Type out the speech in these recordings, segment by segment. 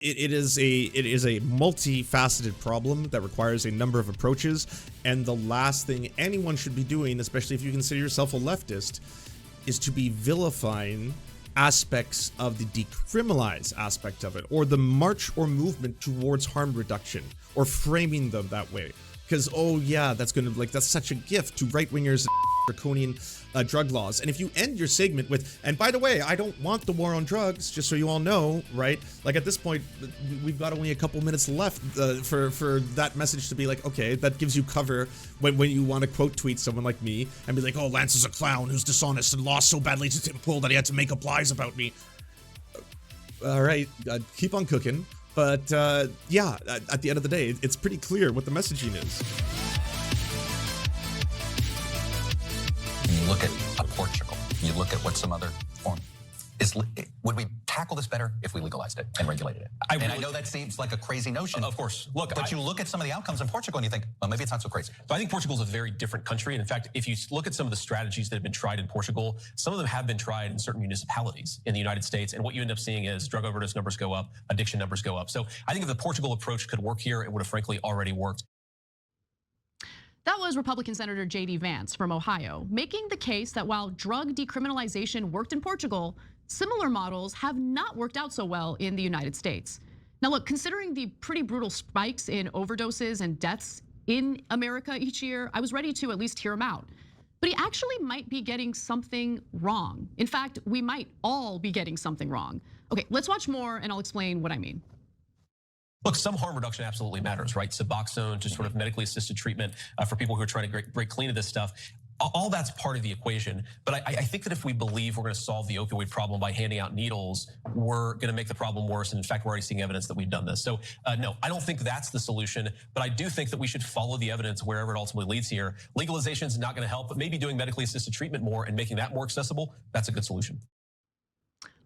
It is a multifaceted problem that requires a number of approaches, and the last thing anyone should be doing, especially if you consider yourself a leftist, is to be vilifying aspects of the decriminalize aspect of it, or the march or movement towards harm reduction, or framing them that way. Because, oh yeah, that's such a gift to right-wingers and draconian drug laws. And if you end your segment with, and by the way, I don't want the war on drugs, just so you all know, right? Like at this point, we've got only a couple minutes left for that message to be like, okay, that gives you cover when you want to quote tweet someone like me and be like, oh, Lance is a clown who's dishonest and lost so badly to Tim Pool that he had to make up lies about me. All right, keep on cooking. But yeah, at the end of the day, it's pretty clear what the messaging is. You look at Portugal, you look at what some other form is. Would we tackle this better if we legalized it and regulated it? I know that seems like a crazy notion. Of course. Look, but you look at some of the outcomes in Portugal and you think, well, maybe it's not so crazy. So I think Portugal is a very different country. And in fact, if you look at some of the strategies that have been tried in Portugal, some of them have been tried in certain municipalities in the United States. And what you end up seeing is drug overdose numbers go up, addiction numbers go up. So I think if the Portugal approach could work here, it would have frankly already worked. That was Republican Senator J.D. Vance from Ohio, making the case that while drug decriminalization worked in Portugal, similar models have not worked out so well in the United States. Now look, considering the pretty brutal spikes in overdoses and deaths in America each year, I was ready to at least hear him out. But he actually might be getting something wrong. In fact, we might all be getting something wrong. Okay, let's watch more and I'll explain what I mean. Look, some harm reduction absolutely matters, right? Suboxone, just sort of medically assisted treatment for people who are trying to break clean of this stuff. All that's part of the equation. But I think that if we believe we're going to solve the opioid problem by handing out needles, we're going to make the problem worse. And in fact, we're already seeing evidence that we've done this. So no, I don't think that's the solution. But I do think that we should follow the evidence wherever it ultimately leads here. Legalization is not going to help, but maybe doing medically assisted treatment more and making that more accessible, that's a good solution.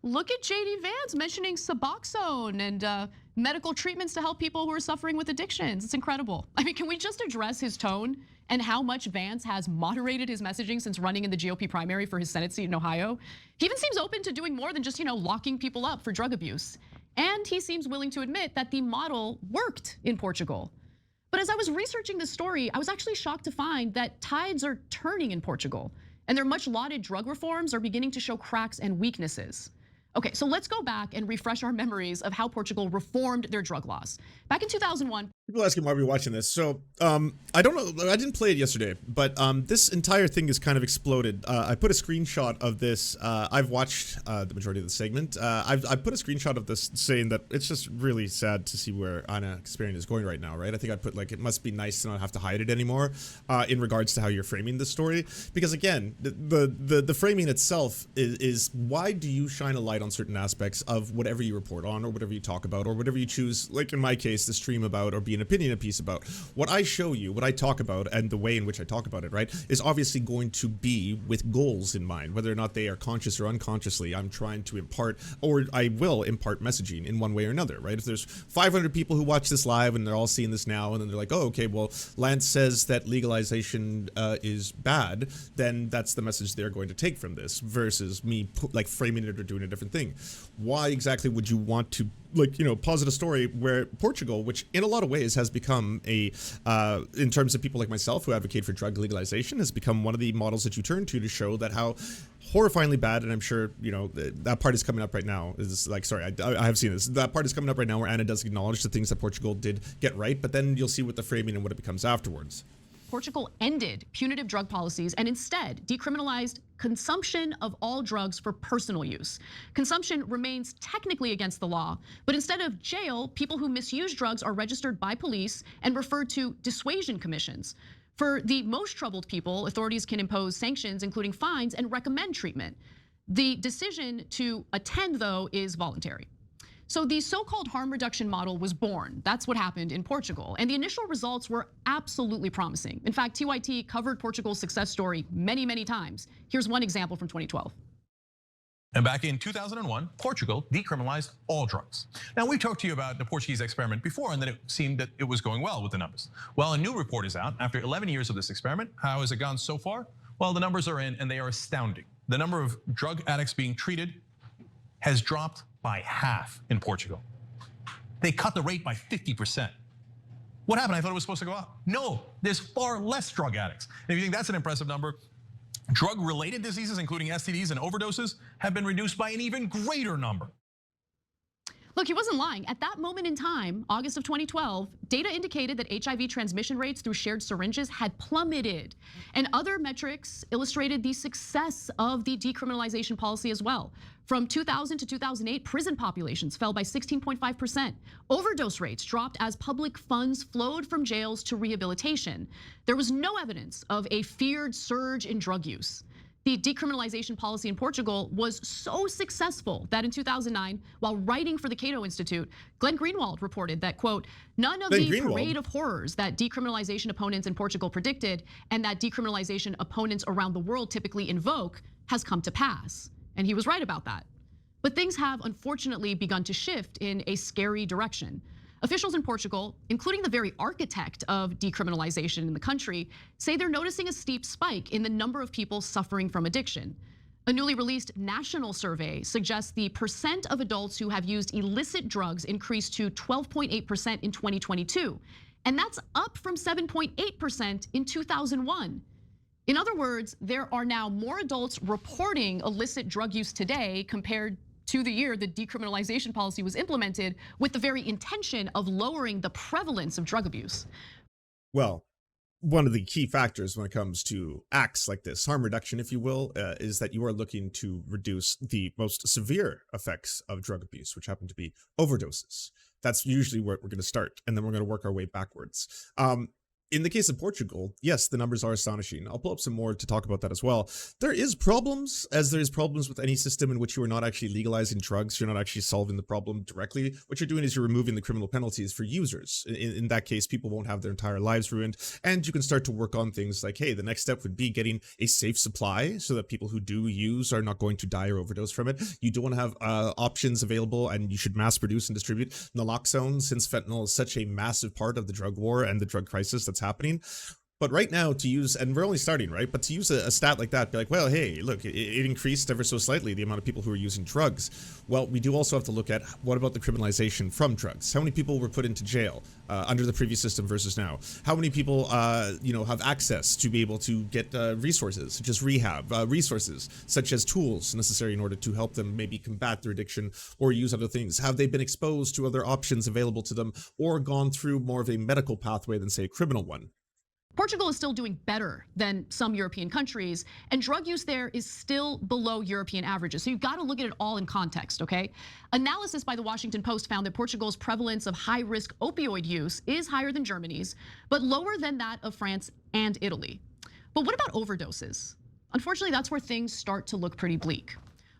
Look at J.D. Vance mentioning Suboxone and medical treatments to help people who are suffering with addictions. It's incredible. I mean, can we just address his tone and how much Vance has moderated his messaging since running in the GOP primary for his Senate seat in Ohio? He even seems open to doing more than just, locking people up for drug abuse. And he seems willing to admit that the model worked in Portugal. But as I was researching this story, I was actually shocked to find that tides are turning in Portugal, and their much lauded drug reforms are beginning to show cracks and weaknesses. Okay, so let's go back and refresh our memories of how Portugal reformed their drug laws. Back in 2001. People asking why we're watching this. So I don't know, I didn't play it yesterday, but this entire thing is kind of exploded. I put a screenshot of this. I've watched the majority of the segment. I put a screenshot of this saying that it's just really sad to see where Anna Kasparian is going right now, right? I think I'd put like, it must be nice to not have to hide it anymore in regards to how you're framing this story. Because again, the framing itself is why do you shine a light on certain aspects of whatever you report on or whatever you talk about or whatever you choose, like in my case, to stream about or be an opinion piece about. What I show you, what I talk about, and the way in which I talk about it, right, is obviously going to be with goals in mind, whether or not they are conscious or unconsciously. I'm trying to impart, or I will impart messaging in one way or another, right? If there's 500 people who watch this live and they're all seeing this now and then they're like, oh, okay, well, Lance says that legalization is bad, then that's the message they're going to take from this versus me like framing it or doing a different thing. Why exactly would you want to, like, posit a story where Portugal, which in a lot of ways has become a, in terms of people like myself who advocate for drug legalization, has become one of the models that you turn to show that how horrifyingly bad, and I'm sure, that part is coming up right now, is like, sorry, I have seen this, that part is coming up right now where Anna does acknowledge the things that Portugal did get right, but then you'll see what the framing and what it becomes afterwards. Portugal ended punitive drug policies and instead decriminalized consumption of all drugs for personal use. Consumption remains technically against the law, but instead of jail, people who misuse drugs are registered by police and referred to dissuasion commissions. For the most troubled people, authorities can impose sanctions, including fines, and recommend treatment. The decision to attend, though, is voluntary. So the so-called harm reduction model was born. That's what happened in Portugal. And the initial results were absolutely promising. In fact, TYT covered Portugal's success story many, many times. Here's one example from 2012. And back in 2001, Portugal decriminalized all drugs. Now, we talked to you about the Portuguese experiment before, and then it seemed that it was going well with the numbers. Well, a new report is out after 11 years of this experiment. How has it gone so far? Well, the numbers are in and they are astounding. The number of drug addicts being treated has dropped by half in Portugal. they cut the rate by 50%. What happened? I thought it was supposed to go up. No, there's far less drug addicts. And if you think that's an impressive number, drug-related diseases, including STDs and overdoses, have been reduced by an even greater number. Look, he wasn't lying. At that moment in time, August of 2012, data indicated that HIV transmission rates through shared syringes had plummeted. And other metrics illustrated the success of the decriminalization policy as well. From 2000 to 2008, prison populations fell by 16.5%. Overdose rates dropped as public funds flowed from jails to rehabilitation. There was no evidence of a feared surge in drug use. The decriminalization policy in Portugal was so successful that in 2009, while writing for the Cato Institute, Glenn Greenwald reported that, quote, none of the parade of horrors that decriminalization opponents in Portugal predicted and that decriminalization opponents around the world typically invoke has come to pass. And he was right about that. But things have unfortunately begun to shift in a scary direction. Officials in Portugal, including the very architect of decriminalization in the country, say they're noticing a steep spike in the number of people suffering from addiction. A newly released national survey suggests the percent of adults who have used illicit drugs increased to 12.8% in 2022. And that's up from 7.8% in 2001. In other words, there are now more adults reporting illicit drug use today compared to the year the decriminalization policy was implemented, with the very intention of lowering the prevalence of drug abuse. Well, one of the key factors when it comes to acts like this, harm reduction, if you will, is that you are looking to reduce the most severe effects of drug abuse, which happen to be overdoses. That's usually where we're going to start, and then we're going to work our way backwards. In the case of Portugal, yes, the numbers are astonishing. I'll pull up some more to talk about that as well. There is problems, as there is problems with any system in which you are not actually legalizing drugs. You're not actually solving the problem directly. What you're doing is you're removing the criminal penalties for users. In that case, people won't have their entire lives ruined. And you can start to work on things like, hey, the next step would be getting a safe supply so that people who do use are not going to die or overdose from it. You do want to have options available, and you should mass produce and distribute naloxone, since fentanyl is such a massive part of the drug war and the drug crisis that's happening. But right now, to use, and we're only starting, right? But to use a stat like that, be like, well, hey, look, it increased ever so slightly the amount of people who are using drugs. Well, we do also have to look at what about the criminalization from drugs? How many people were put into jail under the previous system versus now? How many people, have access to be able to get resources such as rehab, resources such as tools necessary in order to help them maybe combat their addiction or use other things? Have they been exposed to other options available to them or gone through more of a medical pathway than, say, a criminal one? Portugal is still doing better than some European countries, and drug use there is still below European averages. So you've got to look at it all in context, okay? Analysis by the Washington Post found that Portugal's prevalence of high-risk opioid use is higher than Germany's, but lower than that of France and Italy. But what about overdoses? Unfortunately, that's where things start to look pretty bleak.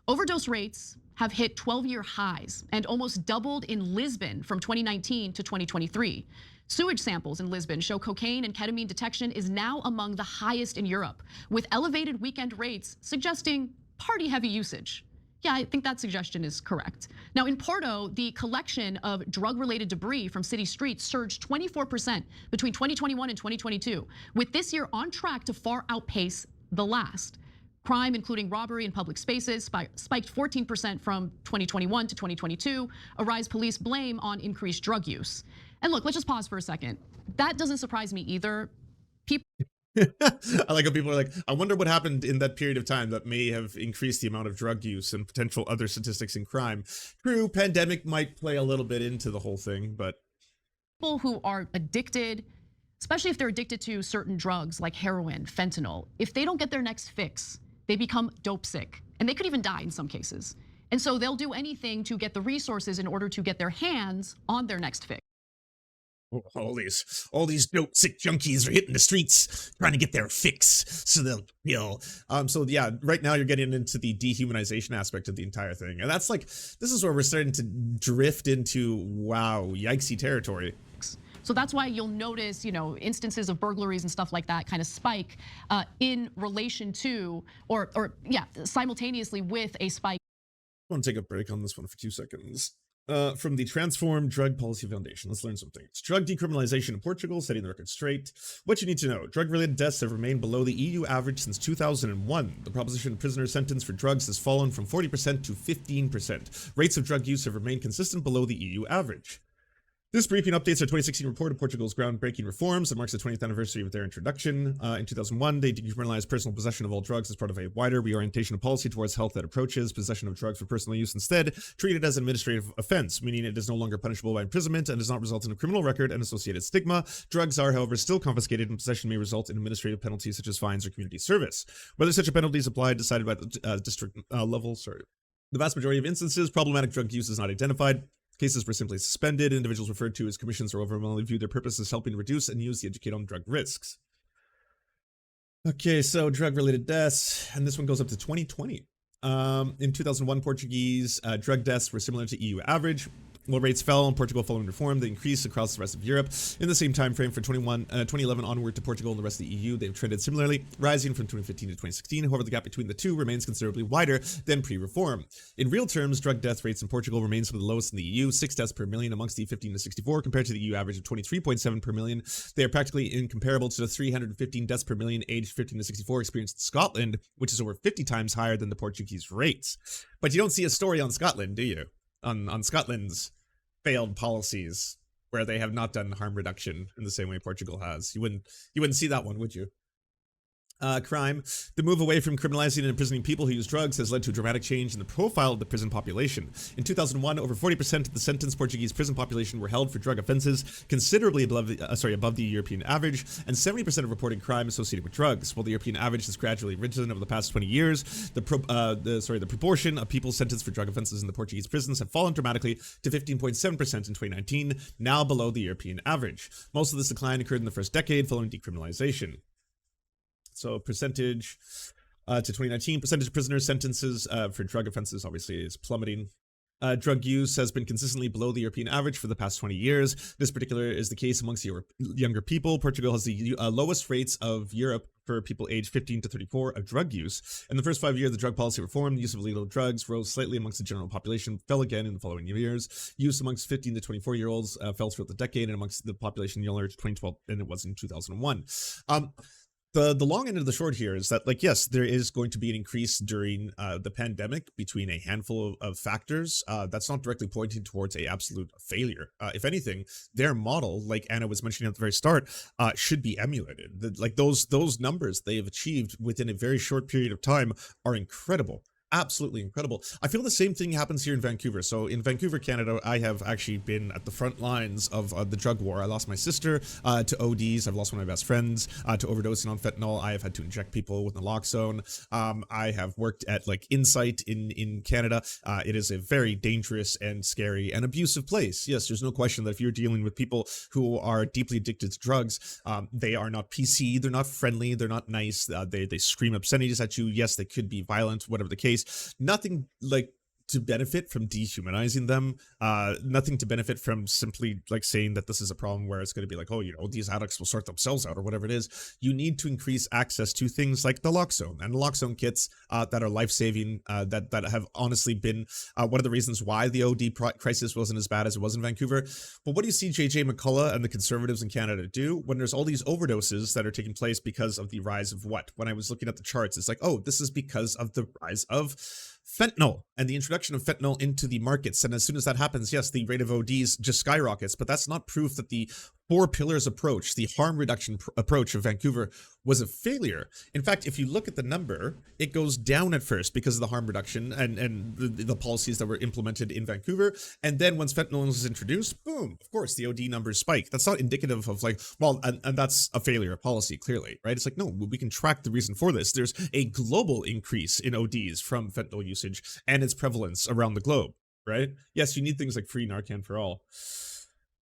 Overdose rates have hit 12-year highs and almost doubled in Lisbon from 2019 to 2023. Sewage samples in Lisbon show cocaine and ketamine detection is now among the highest in Europe, with elevated weekend rates suggesting party-heavy usage. Yeah, I think that suggestion is correct. Now in Porto, the collection of drug-related debris from city streets surged 24% between 2021 and 2022, with this year on track to far outpace the last. Crime, including robbery in public spaces, spiked 14% from 2021 to 2022. Arise police blame on increased drug use. And look, let's just pause for a second. That doesn't surprise me either. I like how people are like, I wonder what happened in that period of time that may have increased the amount of drug use and potential other statistics in crime. True, pandemic might play a little bit into the whole thing, but people who are addicted, especially if they're addicted to certain drugs like heroin, fentanyl, if they don't get their next fix, they become dope sick, and they could even die in some cases. And so they'll do anything to get the resources in order to get their hands on their next fix. All these dope sick junkies are hitting the streets trying to get their fix so they'll kill. So yeah, right now you're getting into the dehumanization aspect of the entire thing. And that's like, this is where we're starting to drift into, wow, yikesy territory. So that's why you'll notice, instances of burglaries and stuff like that kind of spike in relation to, or simultaneously with a spike. I want to take a break on this one for 2 seconds. From the Transform Drug Policy Foundation, let's learn some things. Drug decriminalization in Portugal, setting the record straight. What you need to know: drug-related deaths have remained below the EU average since 2001. The proposition of prisoner sentence for drugs has fallen from 40% to 15%. Rates of drug use have remained consistent below the EU average. This briefing updates our 2016 report of Portugal's groundbreaking reforms that marks the 20th anniversary of their introduction. In 2001, they decriminalized personal possession of all drugs as part of a wider reorientation of policy towards health that approaches possession of drugs for personal use instead treated as an administrative offense, meaning it is no longer punishable by imprisonment and does not result in a criminal record and associated stigma. Drugs are, however, still confiscated, and possession may result in administrative penalties such as fines or community service. Whether such a penalty is applied decided by the district level. The vast majority of instances, problematic drug use is not identified. Cases were simply suspended. Individuals referred to as commissions or overwhelmingly viewed their purpose as helping reduce and use the educate on drug risks. Okay, so drug-related deaths, and this one goes up to 2020. In 2001, Portuguese drug deaths were similar to EU average. While rates fell in Portugal following reform, they increased across the rest of Europe. In the same time frame for 2011 onward to Portugal and the rest of the EU, they've trended similarly, rising from 2015 to 2016. However, the gap between the two remains considerably wider than pre-reform. In real terms, drug death rates in Portugal remain some of the lowest in the EU, 6 deaths per million amongst the 15 to 64, compared to the EU average of 23.7 per million. They are practically incomparable to the 315 deaths per million aged 15 to 64 experienced in Scotland, which is over 50 times higher than the Portuguese rates. But you don't see a story on Scotland, do you? On Scotland's failed policies where they have not done harm reduction in the same way Portugal has. You wouldn't see that one, would you? Crime. The move away from criminalizing and imprisoning people who use drugs has led to a dramatic change in the profile of the prison population. In 2001, over 40% of the sentenced Portuguese prison population were held for drug offenses, considerably above the European average, and 70% of reported crime associated with drugs. While the European average has gradually risen over the past 20 years, the proportion of people sentenced for drug offenses in the Portuguese prisons have fallen dramatically to 15.7% in 2019, now below the European average. Most of this decline occurred in the first decade following decriminalization. So percentage to 2019, percentage of prisoners sentences for drug offenses obviously is plummeting. Drug use has been consistently below the European average for the past 20 years. This particular is the case amongst younger people. Portugal has the lowest rates of Europe for people aged 15 to 34 of drug use. In the first 5 years of the drug policy reform, the use of illegal drugs rose slightly amongst the general population, fell again in the following years. Use amongst 15 to 24-year-olds fell throughout the decade, and amongst the population younger to 2012 than it was in 2001. The long end of the short here is that, like, yes, there is going to be an increase during the pandemic between a handful of factors. That's not directly pointing towards a absolute failure. If anything, their model, like Anna was mentioning at the very start, should be emulated. Like those numbers they have achieved within a very short period of time are incredible. Absolutely incredible. I feel the same thing happens here in Vancouver. So in Vancouver, Canada, I have actually been at the front lines of the drug war. I lost my sister to ODs. I've lost one of my best friends to overdosing on fentanyl. I have had to inject people with naloxone. I have worked at like Insight in Canada. It is a very dangerous and scary and abusive place. Yes, there's no question that if you're dealing with people who are deeply addicted to drugs, they are not PC, they're not friendly, they're not nice. They scream obscenities at you. Yes, they could be violent, whatever the case. Nothing like to benefit from dehumanizing them, nothing to benefit from simply like saying that this is a problem where it's going to be like, oh, you know, these addicts will sort themselves out or whatever it is. You need to increase access to things like naloxone and naloxone kits that are life-saving, that have honestly been one of the reasons why the OD crisis wasn't as bad as it was in Vancouver. But what do you see JJ McCullough and the Conservatives in Canada do when there's all these overdoses that are taking place because of the rise of what? When I was looking at the charts, it's like, oh, this is because of the rise of fentanyl and the introduction of fentanyl into the markets. And as soon as that happens, yes, the rate of ODs just skyrockets, but that's not proof that the 4 pillars approach, the harm reduction approach of Vancouver, was a failure. In fact, if you look at the number, it goes down at first because of the harm reduction and the policies that were implemented in Vancouver. And then once fentanyl was introduced, boom, of course, the OD numbers spike. That's not indicative of like, well, and that's a failure of policy, clearly, right? It's like, no, we can track the reason for this. There's a global increase in ODs from fentanyl usage and its prevalence around the globe, right? Yes, you need things like free Narcan for all.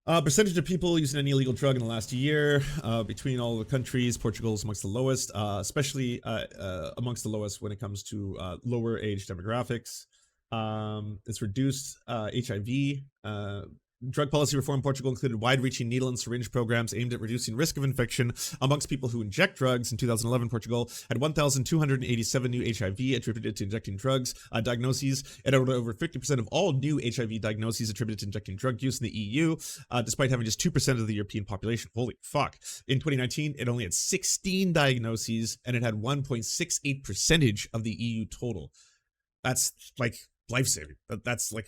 Percentage of people using any illegal drug in the last year between all the countries, Portugal is amongst the lowest, especially amongst the lowest when it comes to lower age demographics. It's reduced HIV. Drug policy reform in Portugal included wide-reaching needle and syringe programs aimed at reducing risk of infection amongst people who inject drugs. In 2011, Portugal had 1,287 new HIV attributed to injecting drugs diagnoses, and over 50% of all new HIV diagnoses attributed to injecting drug use in the EU, despite having just 2% of the European population. Holy fuck. In 2019, it only had 16 diagnoses, and it had 1.68% of the EU total. That's like life-saving. That's like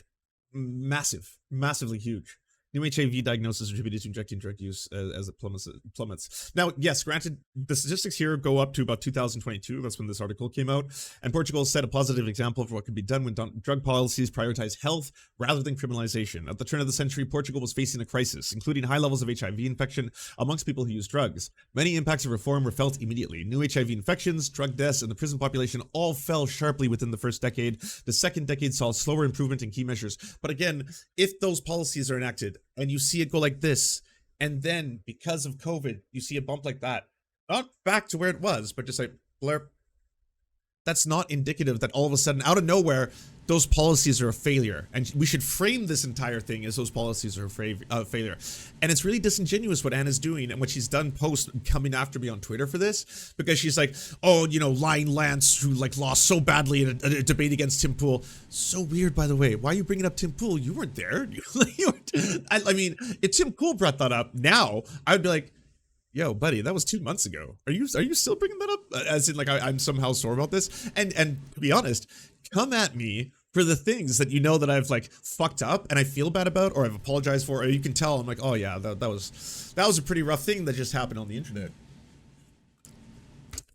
massively huge. New HIV diagnosis attributed to injecting drug use as it plummets. Now, yes, granted, the statistics here go up to about 2022. That's when this article came out. And Portugal set a positive example for what could be done when drug policies prioritize health rather than criminalization. At the turn of the century, Portugal was facing a crisis, including high levels of HIV infection amongst people who use drugs. Many impacts of reform were felt immediately. New HIV infections, drug deaths, and the prison population all fell sharply within the first decade. The second decade saw slower improvement in key measures. But again, if those policies are enacted, and you see it go like this, and then because of COVID, you see a bump like that, not back to where it was, but just like blurb. That's not indicative that all of a sudden, out of nowhere, those policies are a failure. And we should frame this entire thing as those policies are a failure. And it's really disingenuous what Anna's doing and what she's done post coming after me on Twitter for this, because she's like, oh, you know, lying Lance who like lost so badly in a debate against Tim Pool. So weird, by the way. Why are you bringing up Tim Pool? You weren't there. I mean, if Tim Pool brought that up now, I would be like, yo, buddy, that was 2 months ago. Are you still bringing that up? As in, like, I'm somehow sore about this? And to be honest, come at me for the things that you know that I've like fucked up and I feel bad about, or I've apologized for, or you can tell I'm like, oh yeah, that was a pretty rough thing that just happened on the internet.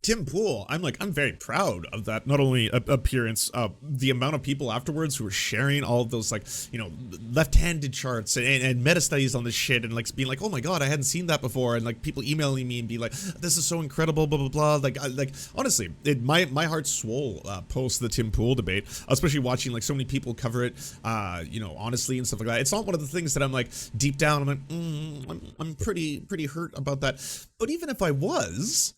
Tim Pool, I'm very proud of that, not only appearance, the amount of people afterwards who were sharing all of those, like, you know, left-handed charts and meta studies on this shit, and like being like, oh my god, I hadn't seen that before, and like people emailing me and being like, this is so incredible, blah blah blah. Like honestly, my heart swole post the Tim Pool debate, especially watching like so many people cover it, you know, honestly and stuff like that. It's not one of the things that I'm like deep down, I'm like, I'm pretty hurt about that. But even if I was,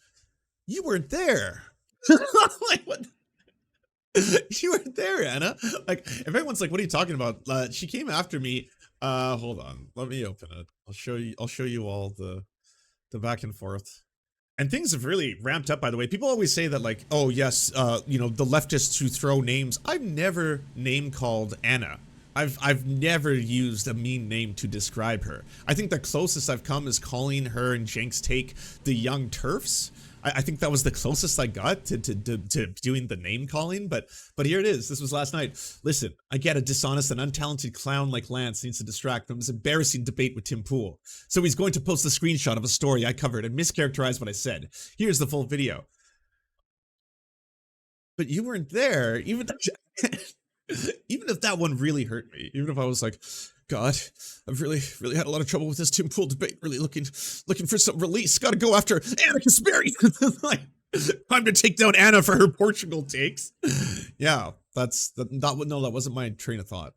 you weren't there. Like, what? You weren't there, Anna. Like, if everyone's like, what are you talking about? She came after me. Hold on. Let me open it. I'll show you all the back and forth. And things have really ramped up, by the way. People always say that, like, oh yes, you know, the leftists who throw names. I've never name called Anna. I've never used a mean name to describe her. I think the closest I've come is calling her and Jenks Take the young TERFs. I think that was the closest I got to doing the name calling, but here it is. This was last night. Listen, I get a dishonest and untalented clown like Lance needs to distract from this embarrassing debate with Tim Pool. So he's going to post a screenshot of a story I covered and mischaracterize what I said. Here's the full video. But you weren't there, even if that one really hurt me, even if I was like, God, I've really had a lot of trouble with this Tim Pool debate. Really looking for some release. Got to go after Anna Kasparian. Like, time to take down Anna for her Portugal takes. Yeah, that wasn't my train of thought.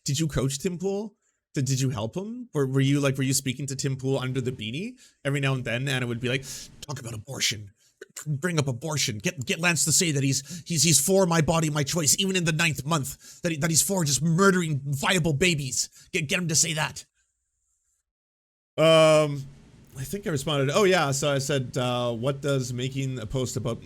Did you coach Tim Pool? Did you help him? Were you speaking to Tim Pool under the beanie every now and then? Anna would be like, talk about abortion. Bring up abortion. Get Lance to say that he's for my body, my choice, even in the 9th month. That he's for just murdering viable babies. Get him to say that. I think I responded. Oh yeah. So I said, what does making a post about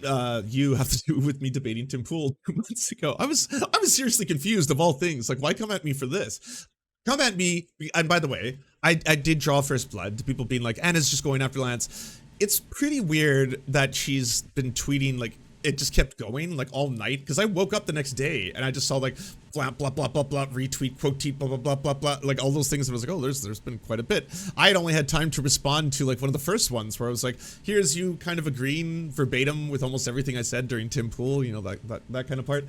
you have to do with me debating Tim Pool 2 months ago? I was seriously confused of all things. Like, why come at me for this? Come at me. And by the way, I did draw first blood to people being like, Anna's just going after Lance. It's pretty weird that she's been tweeting, like, it just kept going, like, all night, because I woke up the next day and I just saw, like, blah, blah, blah, blah, blah, retweet, quote, blah, blah, blah, blah, blah, like, all those things, and I was like, oh, there's been quite a bit. I had only had time to respond to, like, one of the first ones, where I was like, here's you kind of agreeing verbatim with almost everything I said during Tim Pool, you know, that kind of part.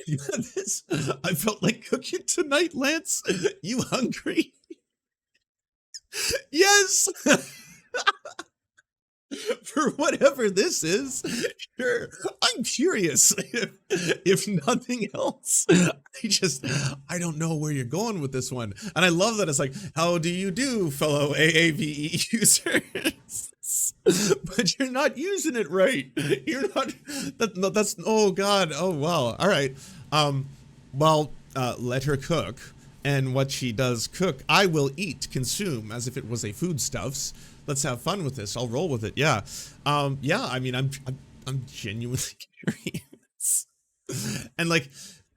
This, I felt like cooking tonight, Lance. You hungry? Yes! For whatever this is, sure, I'm curious. If nothing else, I don't know where you're going with this one. And I love that it's like, how do you do, fellow AAVE users? But you're not using it right. You're not, that's, oh God, oh wow, all right. Well, let her cook, and what she does cook, I will eat, consume, as if it was a foodstuffs. Let's have fun with this. I'll roll with it. Yeah. Yeah. I mean, I'm genuinely curious. And like,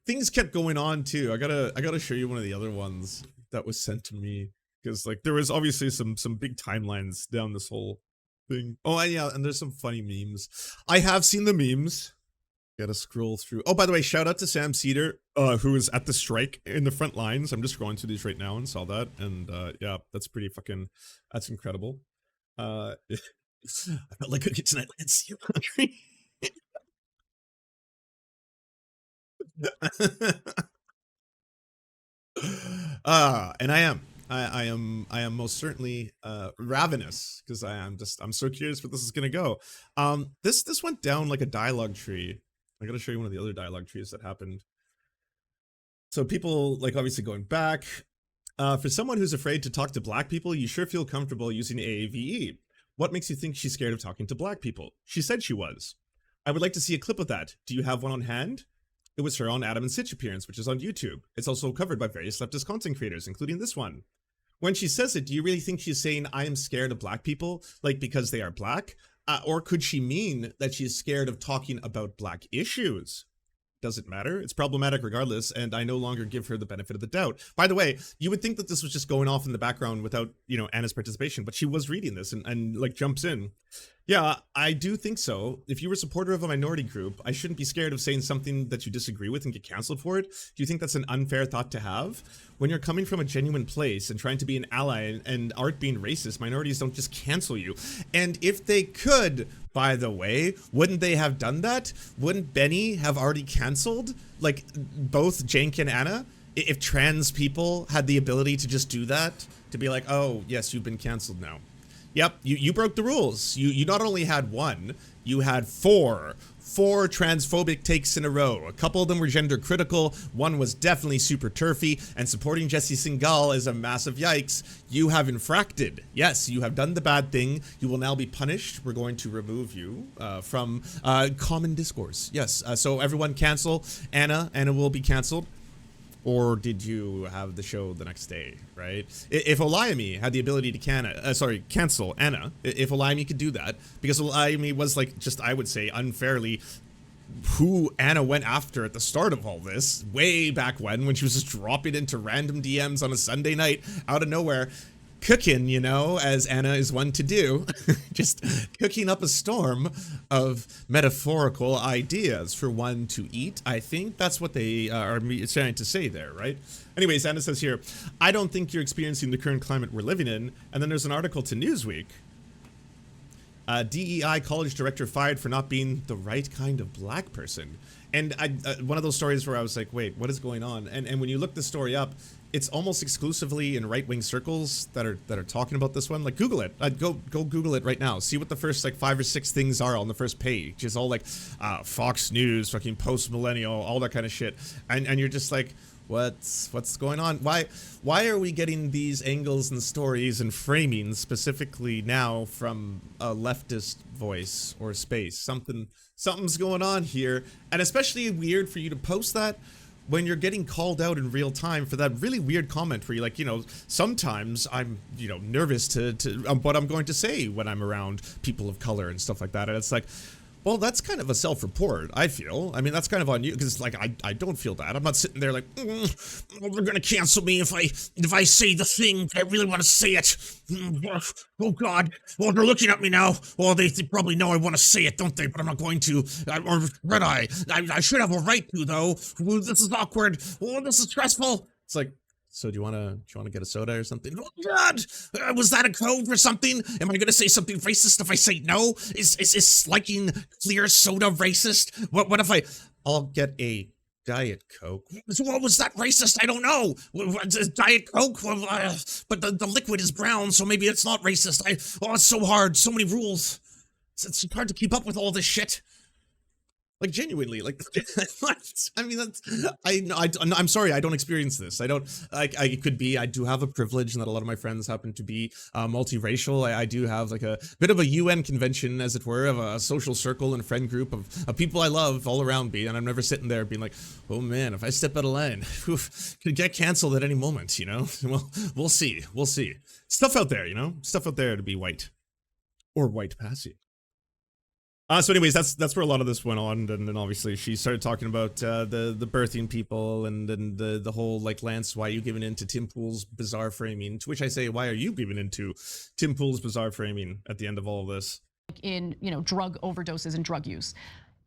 things kept going on too. I gotta show you one of the other ones that was sent to me, because like there was obviously some big timelines down this whole thing. Oh, and yeah, and there's some funny memes. I have seen the memes. Gotta scroll through. Oh, by the way, shout out to Sam Cedar, who was at the strike in the front lines. I'm just scrolling through these right now and saw that. And yeah, that's pretty fucking, that's incredible. I felt like cooking tonight. Let's see you hungry. And I am most certainly ravenous because I'm so curious where this is gonna go. This went down like a dialogue tree. I gotta show you one of the other dialogue trees that happened. So people like obviously going back. For someone who's afraid to talk to black people, you sure feel comfortable using AAVE. What makes you think she's scared of talking to black people? She said she was. I would like to see a clip of that. Do you have one on hand? It was her on Adam and Sitch appearance, which is on YouTube. It's also covered by various leftist content creators, including this one. When she says it, do you really think she's saying, I am scared of black people, like because they are black? Or could she mean that she's scared of talking about black issues? Doesn't matter. It's problematic regardless, and I no longer give her the benefit of the doubt. By the way, you would think that this was just going off in the background without, you know, Anna's participation, but she was reading this and like jumps in. Yeah, I do think so. If you were a supporter of a minority group, I shouldn't be scared of saying something that you disagree with and get canceled for it. Do you think that's an unfair thought to have? When you're coming from a genuine place and trying to be an ally and aren't being racist, minorities don't just cancel you. And if they could, by the way, wouldn't they have done that? Wouldn't Benny have already canceled, like, both Jank and Anna? If trans people had the ability to just do that, to be like, oh, yes, you've been canceled now. Yep, you broke the rules. You not only had one, you had four transphobic takes in a row. A couple of them were gender critical. One was definitely super turfy, and supporting Jesse Singal is a massive yikes. You have infracted. Yes, you have done the bad thing. You will now be punished. We're going to remove you from common discourse. Yes, so everyone cancel Anna. Anna will be canceled. Or did you have the show the next day, right? If Olayemi had the ability to cancel Anna, if Olayemi could do that, because Olayemi was like, just, I would say, unfairly who Anna went after at the start of all this, way back when she was just dropping into random DMs on a Sunday night out of nowhere, cooking, you know, as Anna is one to do, just cooking up a storm of metaphorical ideas for one to eat. I think that's what they are trying to say there, right? Anyways, Anna says here, I don't think you're experiencing the current climate we're living in. And then there's an article to Newsweek. DEI college director fired for not being the right kind of black person. And one of those stories where I was like, wait, what is going on? And when you look the story up, it's almost exclusively in right-wing circles that are talking about this one. Like, Google it. Go Google it right now. See what the first like 5 or 6 things are on the first page. It's all like Fox News, fucking post-millennial, all that kind of shit. And you're just like, what's going on? Why are we getting these angles and stories and framing specifically now from a leftist voice or space? Something's going on here, and especially weird for you to post that when you're getting called out in real time for that really weird comment where you're like, you know, sometimes I'm, you know, nervous to what I'm going to say when I'm around people of color and stuff like that. And it's like, well, that's kind of a self-report, I feel. I mean, that's kind of on you, because like I don't feel that. I'm not sitting there like, they're gonna cancel me if I say the thing I really want to say it. Oh God, well, they're looking at me now. Well, they probably know I want to say it, don't they? But I'm not going to. Or red eye. I should have a right to, though. This is awkward. Oh, this is stressful. It's like, so do you want to get a soda or something? Oh God, was that a code for something? Am I going to say something racist if I say no? Is liking clear soda racist? What if I'll get a Diet Coke? What was that racist? I don't know. Diet Coke? But the liquid is brown, so maybe it's not racist. It's so hard. So many rules. It's hard to keep up with all this shit. Like, genuinely, like, I mean, I'm sorry, I don't experience this. I don't, it could be, I do have a privilege in that a lot of my friends happen to be multiracial. I do have like a bit of a UN convention, as it were, of a social circle and friend group of people I love all around me. And I'm never sitting there being like, oh man, if I step out of line, could get canceled at any moment, you know? Well, we'll see. Stuff out there, you know? Stuff out there to be white. Or white passing. So anyways, that's where a lot of this went on, and then obviously she started talking about the birthing people and then the whole, like, Lance, why are you giving into Tim Pool's bizarre framing? To which I say, why are you giving into Tim Pool's bizarre framing at the end of all of this? In, you know, drug overdoses and drug use.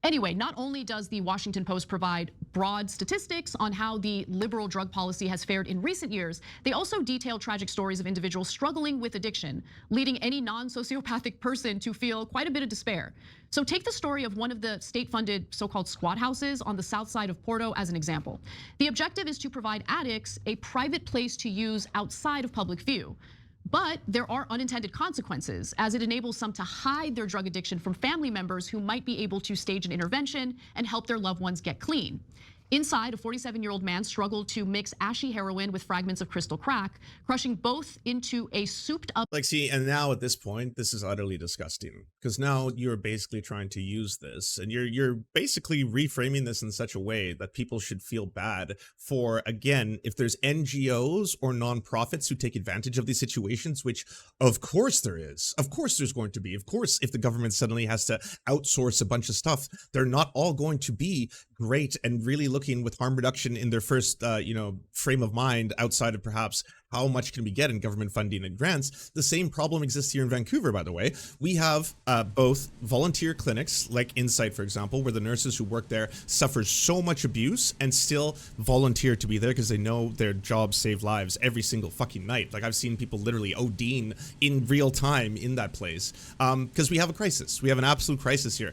Anyway, not only does the Washington Post provide broad statistics on how the liberal drug policy has fared in recent years, they also detail tragic stories of individuals struggling with addiction, leading any non-sociopathic person to feel quite a bit of despair. So take the story of one of the state-funded so-called squat houses on the south side of Porto as an example. The objective is to provide addicts a private place to use outside of public view. But there are unintended consequences, as it enables some to hide their drug addiction from family members who might be able to stage an intervention and help their loved ones get clean. Inside, a 47-year-old man struggled to mix ashy heroin with fragments of crystal crack, crushing both into a souped up. Like, see, and now at this point, this is utterly disgusting, because now you're basically trying to use this, and you're basically reframing this in such a way that people should feel bad for, again, if there's NGOs or nonprofits who take advantage of these situations, which of course there is, of course there's going to be, of course, if the government suddenly has to outsource a bunch of stuff, they're not all going to be great and really looking with harm reduction in their first, frame of mind outside of perhaps how much can we get in government funding and grants. The same problem exists here in Vancouver, by the way. We have both volunteer clinics, like Insight, for example, where the nurses who work there suffer so much abuse and still volunteer to be there because they know their jobs save lives every single fucking night. Like, I've seen people literally ODing in real time in that place because we have a crisis. We have an absolute crisis here.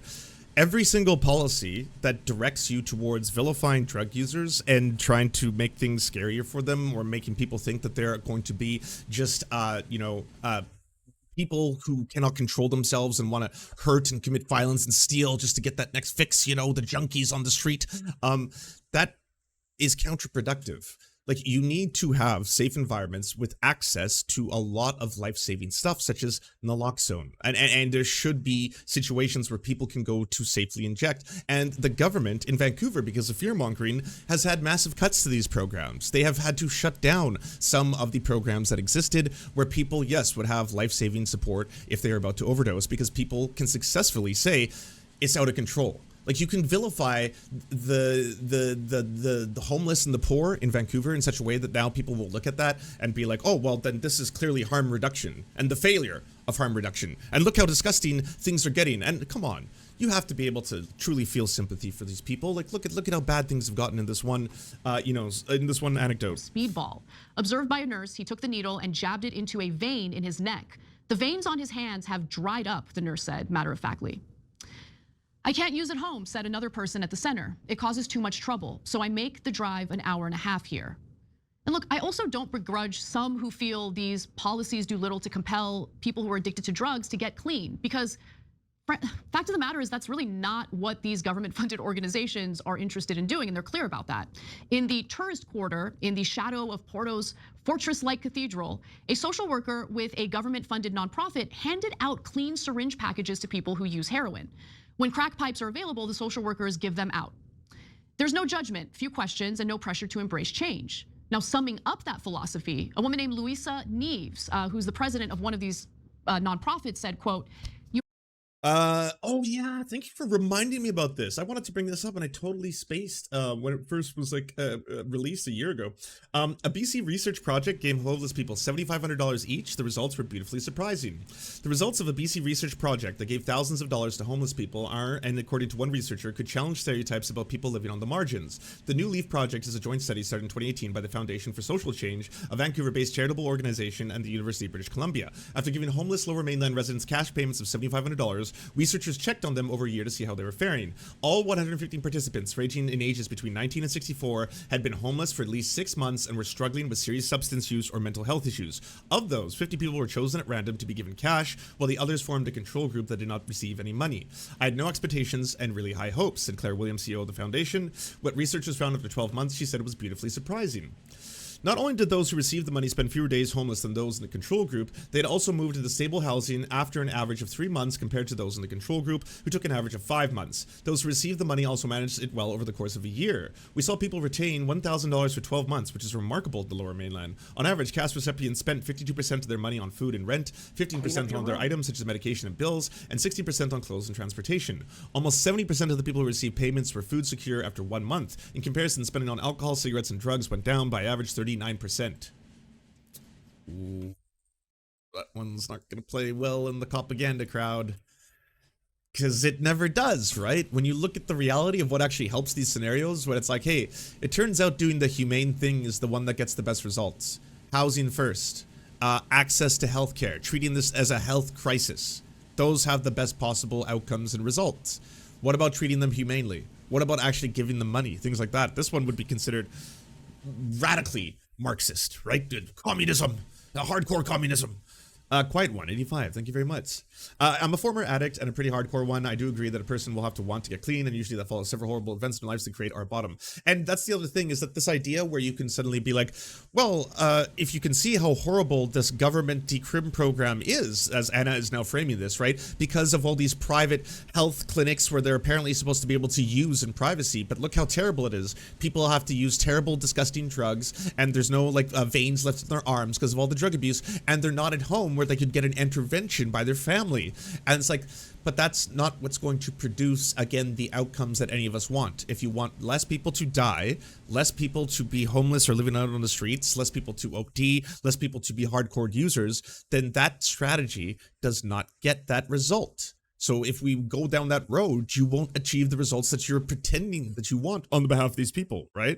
Every single policy that directs you towards vilifying drug users and trying to make things scarier for them, or making people think that they're going to be just, people who cannot control themselves and want to hurt and commit violence and steal just to get that next fix, the junkies on the street, that is counterproductive. Like, you need to have safe environments with access to a lot of life-saving stuff, such as naloxone. And there should be situations where people can go to safely inject. And the government in Vancouver, because of fear-mongering, has had massive cuts to these programs. They have had to shut down some of the programs that existed where people, yes, would have life-saving support if they were about to overdose, because people can successfully say, it's out of control. Like, you can vilify the homeless and the poor in Vancouver in such a way that now people will look at that and be like, oh, well, then this is clearly harm reduction and the failure of harm reduction. And look how disgusting things are getting. And come on, you have to be able to truly feel sympathy for these people. Like, look at how bad things have gotten in this one, in this one anecdote. Speedball. Observed by a nurse, he took the needle and jabbed it into a vein in his neck. The veins on his hands have dried up, the nurse said, matter-of-factly. I can't use it home, said another person at the center. It causes too much trouble, so I make the drive an hour and a half here. And look, I also don't begrudge some who feel these policies do little to compel people who are addicted to drugs to get clean, because fact of the matter is that's really not what these government-funded organizations are interested in doing, and they're clear about that. In the tourist quarter, in the shadow of Porto's fortress-like cathedral, a social worker with a government-funded nonprofit handed out clean syringe packages to people who use heroin. When crack pipes are available, the social workers give them out. There's no judgment, few questions, and no pressure to embrace change. Now, summing up that philosophy, a woman named Louisa Neves, who's the president of one of these nonprofits, said, quote, oh yeah, thank you for reminding me about this. I wanted to bring this up and I totally spaced when it first was released a year ago. A BC research project gave homeless people $7,500 each. The results were beautifully surprising. The results of a BC research project that gave thousands of dollars to homeless people are, and according to one researcher, could challenge stereotypes about people living on the margins. The New Leaf Project is a joint study started in 2018 by the Foundation for Social Change, a Vancouver-based charitable organization, and the University of British Columbia. After giving homeless Lower Mainland residents cash payments of $7,500, researchers checked on them over a year to see how they were faring. All 115 participants, ranging in ages between 19 and 64, had been homeless for at least 6 months and were struggling with serious substance use or mental health issues. Of those, 50 people were chosen at random to be given cash, while the others formed a control group that did not receive any money. I had no expectations and really high hopes, said Claire Williams, CEO of the foundation. What researchers found after 12 months, she said, it was beautifully surprising. Not only did those who received the money spend fewer days homeless than those in the control group, they had also moved into stable housing after an average of 3 months compared to those in the control group, who took an average of 5 months. Those who received the money also managed it well over the course of a year. We saw people retain $1,000 for 12 months, which is remarkable at the Lower Mainland. On average, CAS recipients spent 52% of their money on food and rent, 15% on other items such as medication and bills, and 60% on clothes and transportation. Almost 70% of the people who received payments were food secure after 1 month. In comparison, spending on alcohol, cigarettes, and drugs went down by average 39%. Ooh, that one's not going to play well in the propaganda crowd. Because it never does, right? When you look at the reality of what actually helps these scenarios, when it's like, hey, it turns out doing the humane thing is the one that gets the best results. Housing first, access to healthcare, treating this as a health crisis. Those have the best possible outcomes and results. What about treating them humanely? What about actually giving them money? Things like that. This one would be considered radically Marxist, right? Communism, hardcore communism. Quiet 185, thank you very much. I'm a former addict and a pretty hardcore one. I do agree that a person will have to want to get clean, and usually that follows several horrible events in their lives to create our bottom. And that's the other thing, is that this idea where you can suddenly be like, well, if you can see how horrible this government decrim program is, as Anna is now framing this, right? Because of all these private health clinics where they're apparently supposed to be able to use in privacy, but look how terrible it is. People have to use terrible, disgusting drugs, and there's no like veins left in their arms because of all the drug abuse, and they're not at home where they could get an intervention by their family. And it's like, but that's not what's going to produce, again, the outcomes that any of us want. If you want less people to die, less people to be homeless or living out on the streets, less people to OD, less people to be hardcore users, then that strategy does not get that result. So if we go down that road, you won't achieve the results that you're pretending that you want on behalf of these people, right?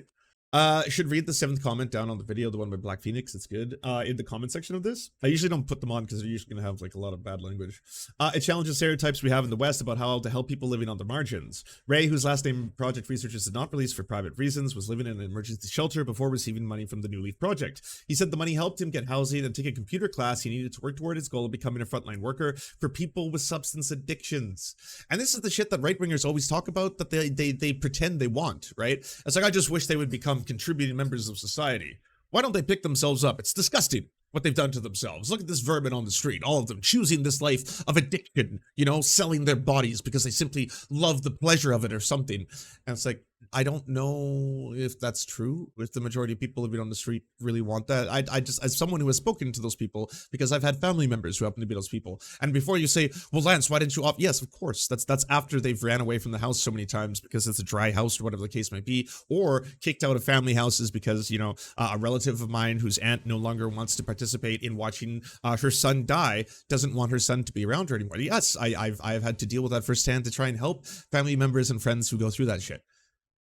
Should read the 7th comment down on the video, the one by Black Phoenix. It's good. In the comment section of this, I usually don't put them on because they're usually going to have like a lot of bad language. It challenges stereotypes we have in the West about how to help people living on the margins. Ray, whose last name Project Researchers did not release for private reasons, was living in an emergency shelter before receiving money from the New Leaf Project. He said the money helped him get housing and take a computer class he needed to work toward his goal of becoming a frontline worker for people with substance addictions. And this is the shit that right-wingers always talk about, that they pretend they want, right? It's like, I just wish they would become contributing members of society. Why don't they pick themselves up? It's disgusting what they've done to themselves. Look at this vermin on the street, all of them choosing this life of addiction, you know, selling their bodies because they simply love the pleasure of it or something. And it's like, I don't know if that's true, if the majority of people living on the street really want that. I just, as someone who has spoken to those people, because I've had family members who happen to be those people. And before you say, well, Lance, why didn't you opt? Yes, of course. That's after they've ran away from the house so many times because it's a dry house or whatever the case might be, or kicked out of family houses because, you know, a relative of mine whose aunt no longer wants to participate in watching her son die, doesn't want her son to be around her anymore. Yes, I've had to deal with that firsthand to try and help family members and friends who go through that shit.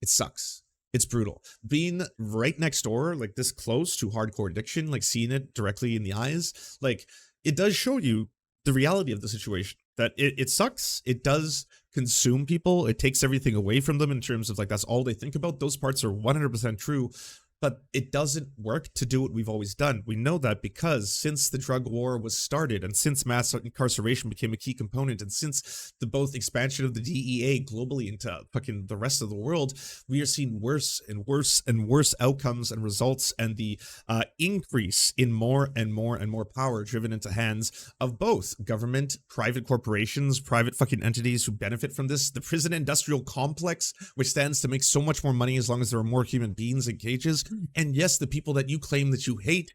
It sucks. It's brutal. Being right next door, like this close to hardcore addiction, like seeing it directly in the eyes, like it does show you the reality of the situation, that it sucks. It does consume people. It takes everything away from them in terms of like, that's all they think about. Those parts are 100% true. But it doesn't work to do what we've always done. We know that because since the drug war was started, and since mass incarceration became a key component, and since the both expansion of the DEA globally into fucking the rest of the world, we are seeing worse and worse and worse outcomes and results, and the increase in more and more and more power driven into hands of both government, private corporations, private fucking entities who benefit from this, the prison industrial complex, which stands to make so much more money as long as there are more human beings in cages. And yes, the people that you claim that you hate,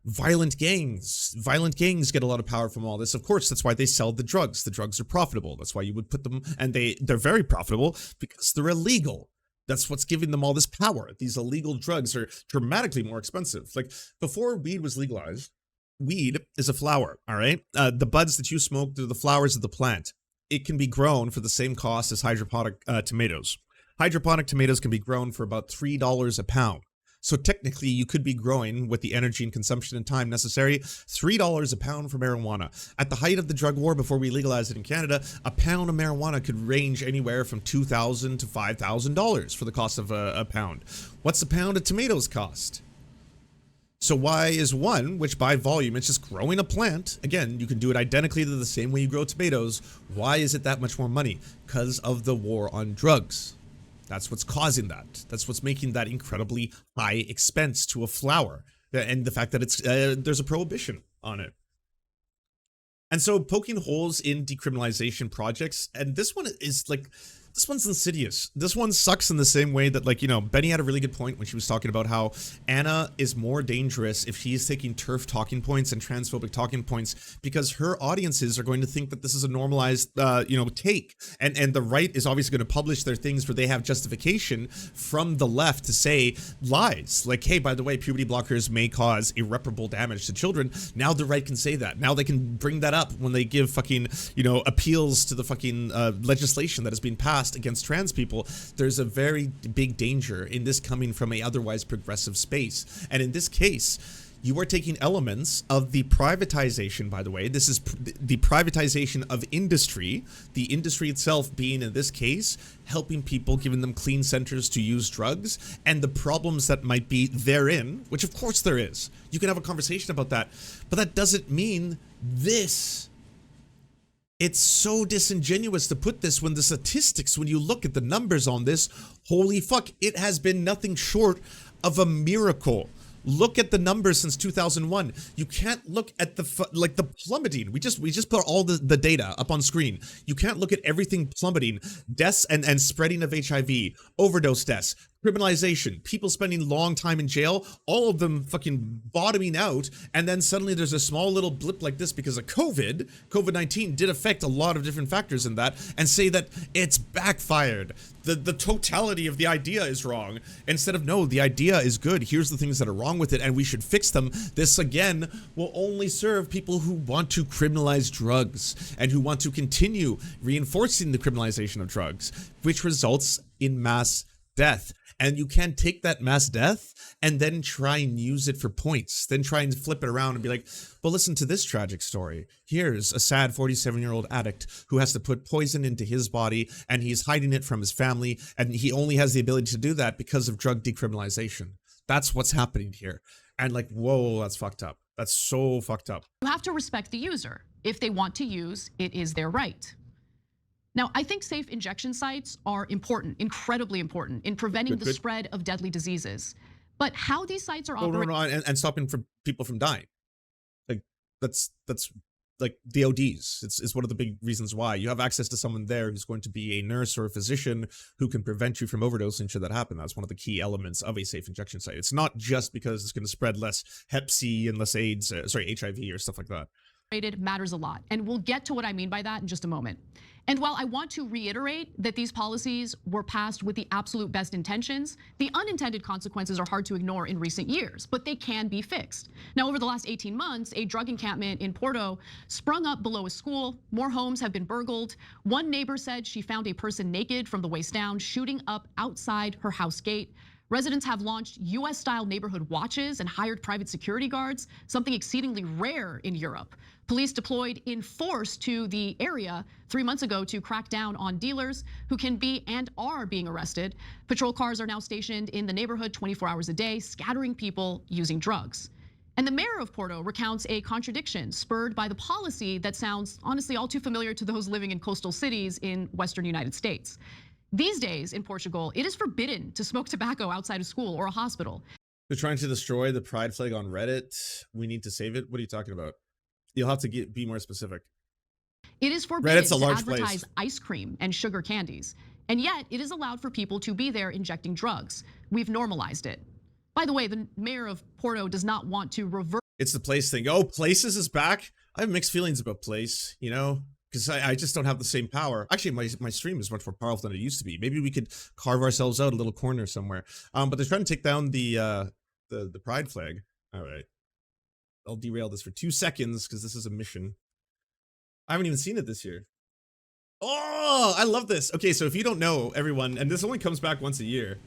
violent gangs get a lot of power from all this. Of course, that's why they sell the drugs. The drugs are profitable. That's why you would put them, and they're very profitable because they're illegal. That's what's giving them all this power. These illegal drugs are dramatically more expensive. Like before weed was legalized, weed is a flower, all right? The buds that you smoke, they're the flowers of the plant. It can be grown for the same cost as hydroponic tomatoes. Hydroponic tomatoes can be grown for about $3 a pound. So technically, you could be growing, with the energy and consumption and time necessary, $3 a pound for marijuana. At the height of the drug war, before we legalized it in Canada, a pound of marijuana could range anywhere from $2,000 to $5,000 for the cost of a pound. What's a pound of tomatoes cost? So why is one, which by volume, it's just growing a plant, again, you can do it identically to the same way you grow tomatoes, why is it that much more money? Because of the war on drugs. That's what's causing that. That's what's making that incredibly high expense to a flower. And the fact that it's there's a prohibition on it. And so poking holes in decriminalization projects, and this one is like, This one's insidious. This one sucks in the same way that, like, you know, Benny had a really good point when she was talking about how Anna is more dangerous if she is taking TERF talking points and transphobic talking points, because her audiences are going to think that this is a normalized, you know, take. And the right is obviously going to publish their things where they have justification from the left to say lies. Like, hey, by the way, puberty blockers may cause irreparable damage to children. Now the right can say that. Now they can bring that up when they give fucking, you know, appeals to the fucking legislation that has been passed against trans people. There's a very big danger in this coming from a otherwise progressive space. And in this case, you are taking elements of the privatization, by the way. This is the privatization of industry, the industry itself being, in this case, helping people, giving them clean centers to use drugs, and the problems that might be therein, which of course there is. You can have a conversation about that, but that doesn't mean this. It's so disingenuous to put this when the statistics, when you look at the numbers on this, holy fuck, it has been nothing short of a miracle. Look at the numbers since 2001. You can't look at the plummeting. We just put all the data up on screen. You can't look at everything plummeting. Deaths and spreading of HIV, overdose deaths, criminalization, people spending long time in jail, all of them fucking bottoming out, and then suddenly there's a small little blip like this because of COVID-19 did affect a lot of different factors in that, and say that it's backfired. The totality of the idea is wrong, instead of, no, the idea is good, here's the things that are wrong with it and we should fix them. This again will only serve people who want to criminalize drugs and who want to continue reinforcing the criminalization of drugs, which results in mass death. And you can't take that mass death and then try and use it for points. Then try and flip it around and be like, well, listen to this tragic story. Here's a sad 47-year-old addict who has to put poison into his body and he's hiding it from his family. And he only has the ability to do that because of drug decriminalization. That's what's happening here. And like, whoa, that's fucked up. That's so fucked up. You have to respect the user. If they want to use, it is their right. Now, I think safe injection sites are important, incredibly important, in preventing the spread of deadly diseases. But how these sites are operating— and stopping people from dying. Like that's like the ODs. It's one of the big reasons why you have access to someone there who's going to be a nurse or a physician who can prevent you from overdosing should that happen. That's one of the key elements of a safe injection site. It's not just because it's going to spread less Hep C and less AIDS, HIV or stuff like that. Matters a lot, and we'll get to what I mean by that in just a moment. And while I want to reiterate that these policies were passed with the absolute best intentions, the unintended consequences are hard to ignore in recent years, but they can be fixed. Now, over the last 18 months, a drug encampment in Porto sprung up below a school. More homes have been burgled. One neighbor said she found a person naked from the waist down, shooting up outside her house gate. Residents have launched US-style neighborhood watches and hired private security guards, something exceedingly rare in Europe. Police deployed in force to the area 3 months ago to crack down on dealers who can be and are being arrested. Patrol cars are now stationed in the neighborhood 24 hours a day, scattering people using drugs. And the mayor of Porto recounts a contradiction spurred by the policy that sounds honestly all too familiar to those living in coastal cities in Western United States. These days in Portugal, it is forbidden to smoke tobacco outside of school or a hospital. They're trying to destroy the pride flag on Reddit. We need to save it. What are you talking about? You'll have to be more specific. It is forbidden Reddit's a large to advertise place. Ice cream and sugar candies. And yet it is allowed for people to be there injecting drugs. We've normalized it. By the way, the mayor of Porto does not want to reverse— It's the place thing. Oh, Places is back? I have mixed feelings about Place, you know? Because I just don't have the same power. Actually, my stream is much more powerful than it used to be. Maybe we could carve ourselves out a little corner somewhere. But they're trying to take down the pride flag. All right. I'll derail this for 2 seconds because this is a mission. I haven't even seen it this year. Oh, I love this. Okay, so if you don't know, everyone, and this only comes back once a year.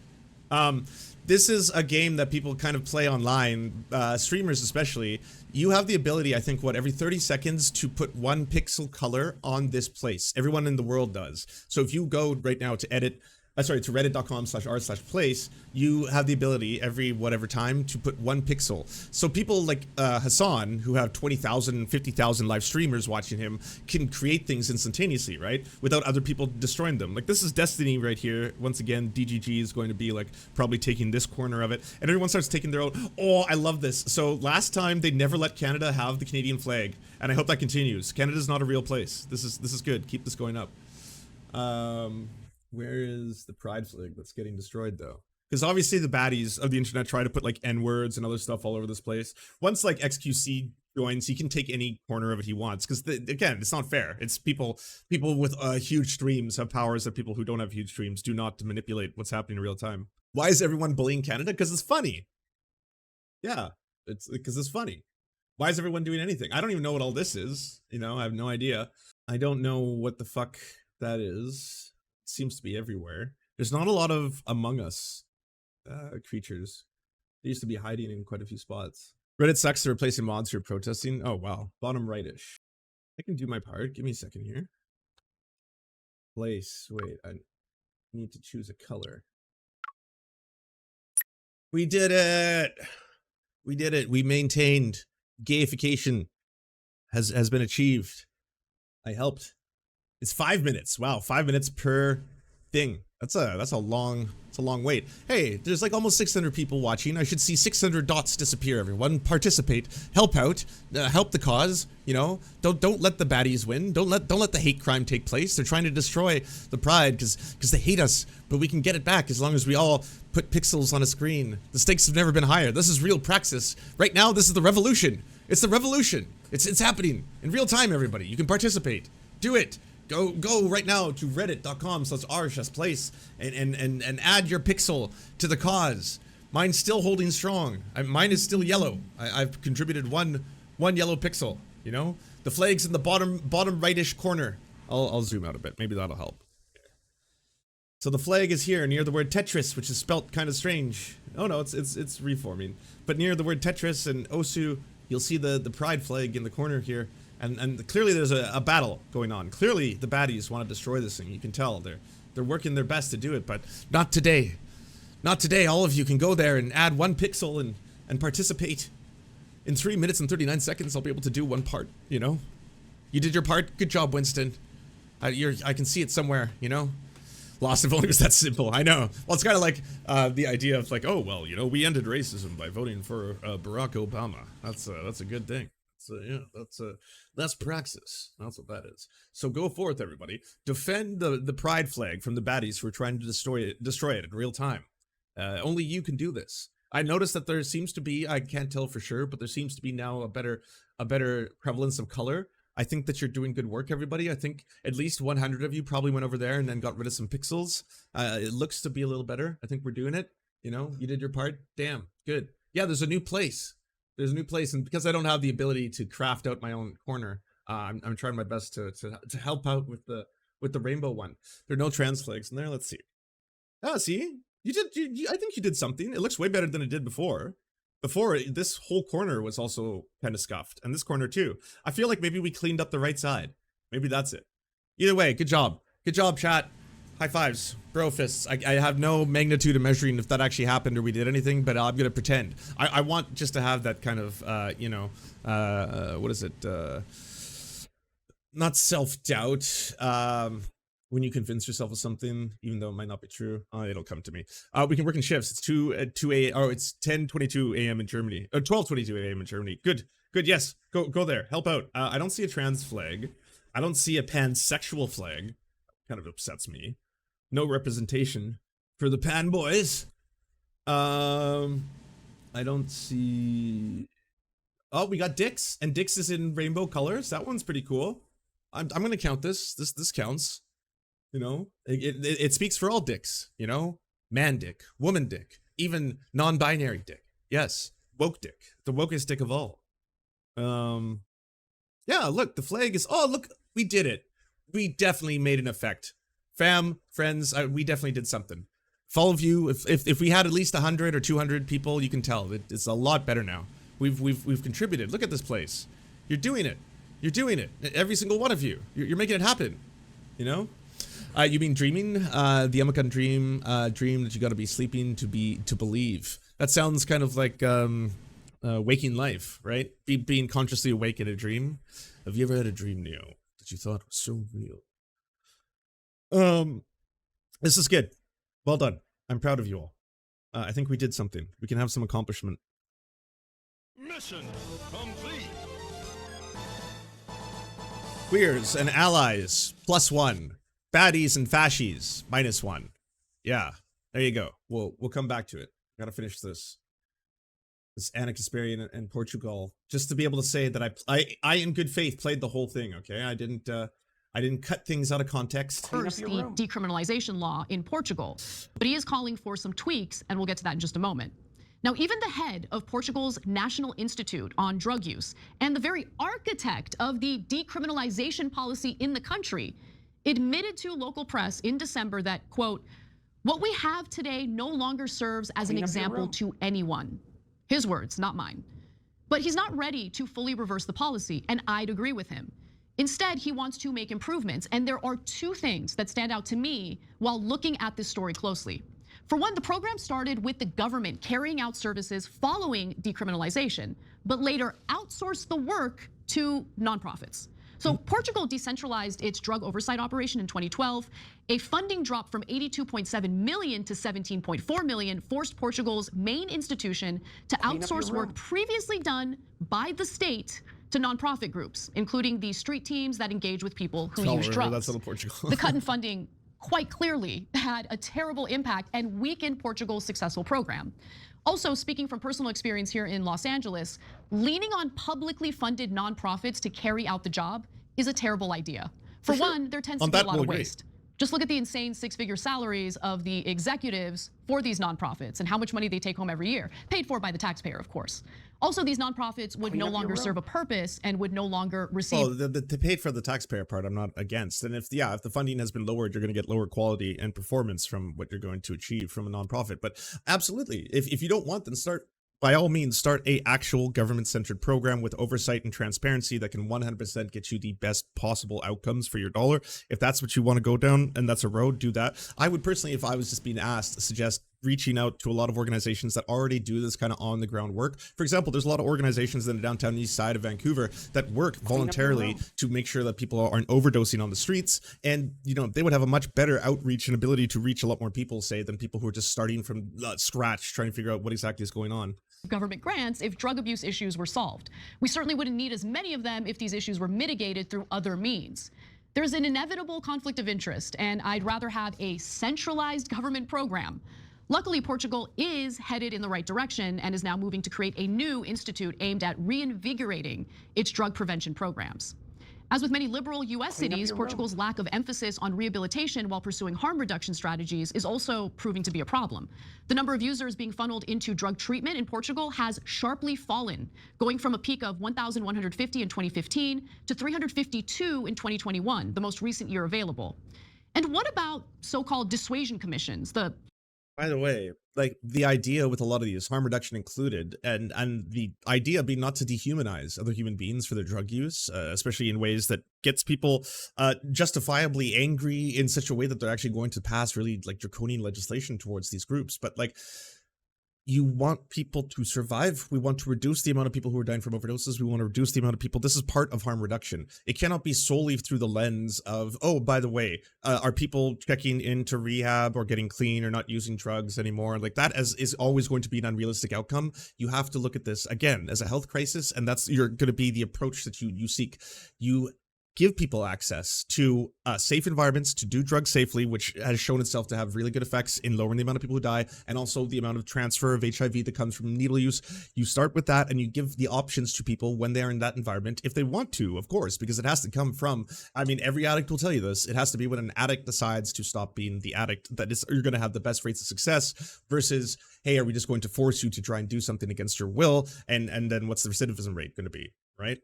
This is a game that people kind of play online, streamers especially. You have the ability, I think, every 30 seconds to put 1 pixel color on this place. Everyone in the world does. So if you go right now to to reddit.com/r/place, you have the ability every whatever time to put 1 pixel. So people like Hassan, who have 20,000, 50,000 live streamers watching him, can create things instantaneously, right? Without other people destroying them. Like this is Destiny right here. Once again, DGG is going to be like probably taking this corner of it, and everyone starts taking their own. Oh, I love this. So last time they never let Canada have the Canadian flag, and I hope that continues. Canada's not a real place. This is good. Keep this going up. Where is the pride flag that's getting destroyed though? Because obviously the baddies of the internet try to put like N-words and other stuff all over this place. Once like XQC joins, he can take any corner of it he wants. Because again, it's not fair. It's people with huge streams have powers that people who don't have huge streams do not to manipulate what's happening in real time. Why is everyone bullying Canada? Because it's funny. Yeah, it's because it's funny. Why is everyone doing anything? I don't even know what all this is. You know, I have no idea. I don't know what the fuck that is. It seems to be everywhere. There's not a lot of Among Us creatures. They used to be hiding in quite a few spots. Reddit sucks. They're replacing mods who are protesting. Oh, wow. Bottom right-ish. I can do my part. Give me a second here. Place. Wait, I need to choose a color. We did it. We did it. We maintained. Gayification has been achieved. I helped. It's 5 minutes. Wow, 5 minutes per thing. That's a long wait. Hey, there's like almost 600 people watching. I should see 600 dots disappear. Everyone participate, help out, help the cause. You know, don't let the baddies win. Don't let the hate crime take place. They're trying to destroy the pride because they hate us. But we can get it back as long as we all put pixels on a screen. The stakes have never been higher. This is real praxis. Right now, this is the revolution. It's the revolution. It's happening in real time. Everybody, you can participate. Do it. Go right now to reddit.com/r/place and add your pixel to the cause. Mine's still holding strong. Mine is still yellow. I've contributed one yellow pixel. You know, the flag's in the bottom rightish corner. I'll zoom out a bit. Maybe that'll help. So the flag is here near the word Tetris, which is spelt kind of strange. Oh no, it's reforming. But near the word Tetris and Osu, you'll see the pride flag in the corner here. And clearly there's a battle going on. Clearly the baddies want to destroy this thing. You can tell they're working their best to do it, but not today. Not today. All of you can go there and add 1 pixel and participate. In 3 minutes and 39 seconds, I'll be able to do one part, you know? You did your part. Good job, Winston. I can see it somewhere, you know? Lost if only it was that simple. I know. Well, it's kind of like the idea of like, oh, well, you know, we ended racism by voting for Barack Obama. That's a good thing. So yeah, that's praxis. That's what that is. So go forth, everybody. Defend the pride flag from the baddies who are trying to destroy it in real time. Only you can do this. I noticed that there seems to be, I can't tell for sure, but there seems to be now a better prevalence of color. I think that you're doing good work, everybody. I think at least 100 of you probably went over there and then got rid of some pixels. It looks to be a little better. I think we're doing it. You know, you did your part. Damn, good. Yeah, there's a new place. There's a new place, and because I don't have the ability to craft out my own corner, I'm trying my best to help out with the rainbow one. There are no trans flags in there. Let's see. Ah, see, you did. I think you did something. It looks way better than it did before. Before, this whole corner was also kind of scuffed, and this corner too. I feel like maybe we cleaned up the right side. Maybe that's it. Either way, good job. Good job, chat. High fives, bro fists. I have no magnitude of measuring if that actually happened or we did anything, but I'm gonna pretend. I want just to have that kind of, you know, what is it? Not self-doubt. When you convince yourself of something, even though it might not be true, it'll come to me. We can work in shifts. It's 2 a.m. Oh, it's 10:22 a.m. in Germany. 12:22 a.m. in Germany. Good. Yes, go there. Help out. I don't see a trans flag. I don't see a pansexual flag. Kind of upsets me. No representation for the pan boys. I don't see. Oh, we got dicks, and dicks is in rainbow colors. That one's pretty cool. I'm gonna count this. This counts. You know, it speaks for all dicks. You know, man dick, woman dick, even non-binary dick. Yes, woke dick, the wokest dick of all. Yeah, look, the flag is. Oh, look, we did it. We definitely made an effect. Fam, friends, we definitely did something. Follow you, if we had at least 100 or 200 people, you can tell it's a lot better now. We've contributed. Look at this place. You're doing it. You're doing it. Every single one of you. You're making it happen. You know. You mean dreaming? The Amakan dream that you got to be sleeping to believe. That sounds kind of like waking life, right? Being consciously awake in a dream. Have you ever had a dream, Neo, that you thought was so real? This is good. Well done. I'm proud of you all. I think we did something. We can have some accomplishment. Mission complete. Queers and allies +1. Baddies and fascies, -1. Yeah, there you go. We'll come back to it. Gotta finish this Kasparian and Portugal, just to be able to say that I in good faith played the whole thing. Okay, I didn't cut things out of context. First, the decriminalization law in Portugal, but he is calling for some tweaks, and we'll get to that in just a moment. Now, even the head of Portugal's National Institute on Drug Use and the very architect of the decriminalization policy in the country admitted to local press in December that, quote, "What we have today no longer serves as an example to anyone." His words, not mine. But he's not ready to fully reverse the policy, and I'd agree with him. Instead, he wants to make improvements, and there are two things that stand out to me while looking at this story closely. For one, the program started with the government carrying out services following decriminalization, but later outsourced the work to nonprofits. So Portugal decentralized its drug oversight operation in 2012. A funding drop from 82.7 million to 17.4 million forced Portugal's main institution to outsource work previously done by the state to nonprofit groups, including the street teams that engage with people who use drugs. That's little Portugal. The cut in funding quite clearly had a terrible impact and weakened Portugal's successful program. Also, speaking from personal experience here in Los Angeles, leaning on publicly funded nonprofits to carry out the job is a terrible idea. For one, there tends to be a lot of waste. Just look at the insane six-figure salaries of the executives for these nonprofits and how much money they take home every year, paid for by the taxpayer, of course. Also, these nonprofits would no longer serve a purpose and would no longer receive. Oh, the paid for the taxpayer part, I'm not against. And if the funding has been lowered, you're going to get lower quality and performance from what you're going to achieve from a nonprofit. But absolutely, if you don't want them, by all means, start a actual government-centered program with oversight and transparency that can 100% get you the best possible outcomes for your dollar. If that's what you want to go down and that's a road, do that. I would personally, if I was just being asked, suggest reaching out to a lot of organizations that already do this kind of on-the-ground work. For example, there's a lot of organizations in the downtown east side of Vancouver that work voluntarily to make sure that people aren't overdosing on the streets. And, they would have a much better outreach and ability to reach a lot more people, say, than people who are just starting from scratch, trying to figure out what exactly is going on. Government grants if drug abuse issues were solved. We certainly wouldn't need as many of them if these issues were mitigated through other means. There's an inevitable conflict of interest, and I'd rather have a centralized government program. Luckily, Portugal is headed in the right direction and is now moving to create a new institute aimed at reinvigorating its drug prevention programs. As with many liberal US cities, Portugal's lack of emphasis on rehabilitation while pursuing harm reduction strategies is also proving to be a problem. The number of users being funneled into drug treatment in Portugal has sharply fallen, going from a peak of 1,150 in 2015 to 352 in 2021, the most recent year available. And what about so-called dissuasion commissions? By the way, like the idea with a lot of these, harm reduction included, and the idea being not to dehumanize other human beings for their drug use, especially in ways that gets people justifiably angry in such a way that they're actually going to pass really like draconian legislation towards these groups. But like, you want people to survive. We want to reduce the amount of people who are dying from overdoses. We want to reduce the amount of people. This is part of harm reduction. It cannot be solely through the lens of, oh, by the way, are people checking into rehab or getting clean or not using drugs anymore? Like that is always going to be an unrealistic outcome. You have to look at this again as a health crisis, and that's going to be the approach that you seek. You give people access to safe environments to do drugs safely, which has shown itself to have really good effects in lowering the amount of people who die and also the amount of transfer of HIV that comes from needle use. You start with that and you give the options to people when they're in that environment, if they want to, of course, because it has to come from, every addict will tell you this, it has to be when an addict decides to stop being the addict that you're going to have the best rates of success versus, hey, are we just going to force you to try and do something against your will? And then what's the recidivism rate going to be, right?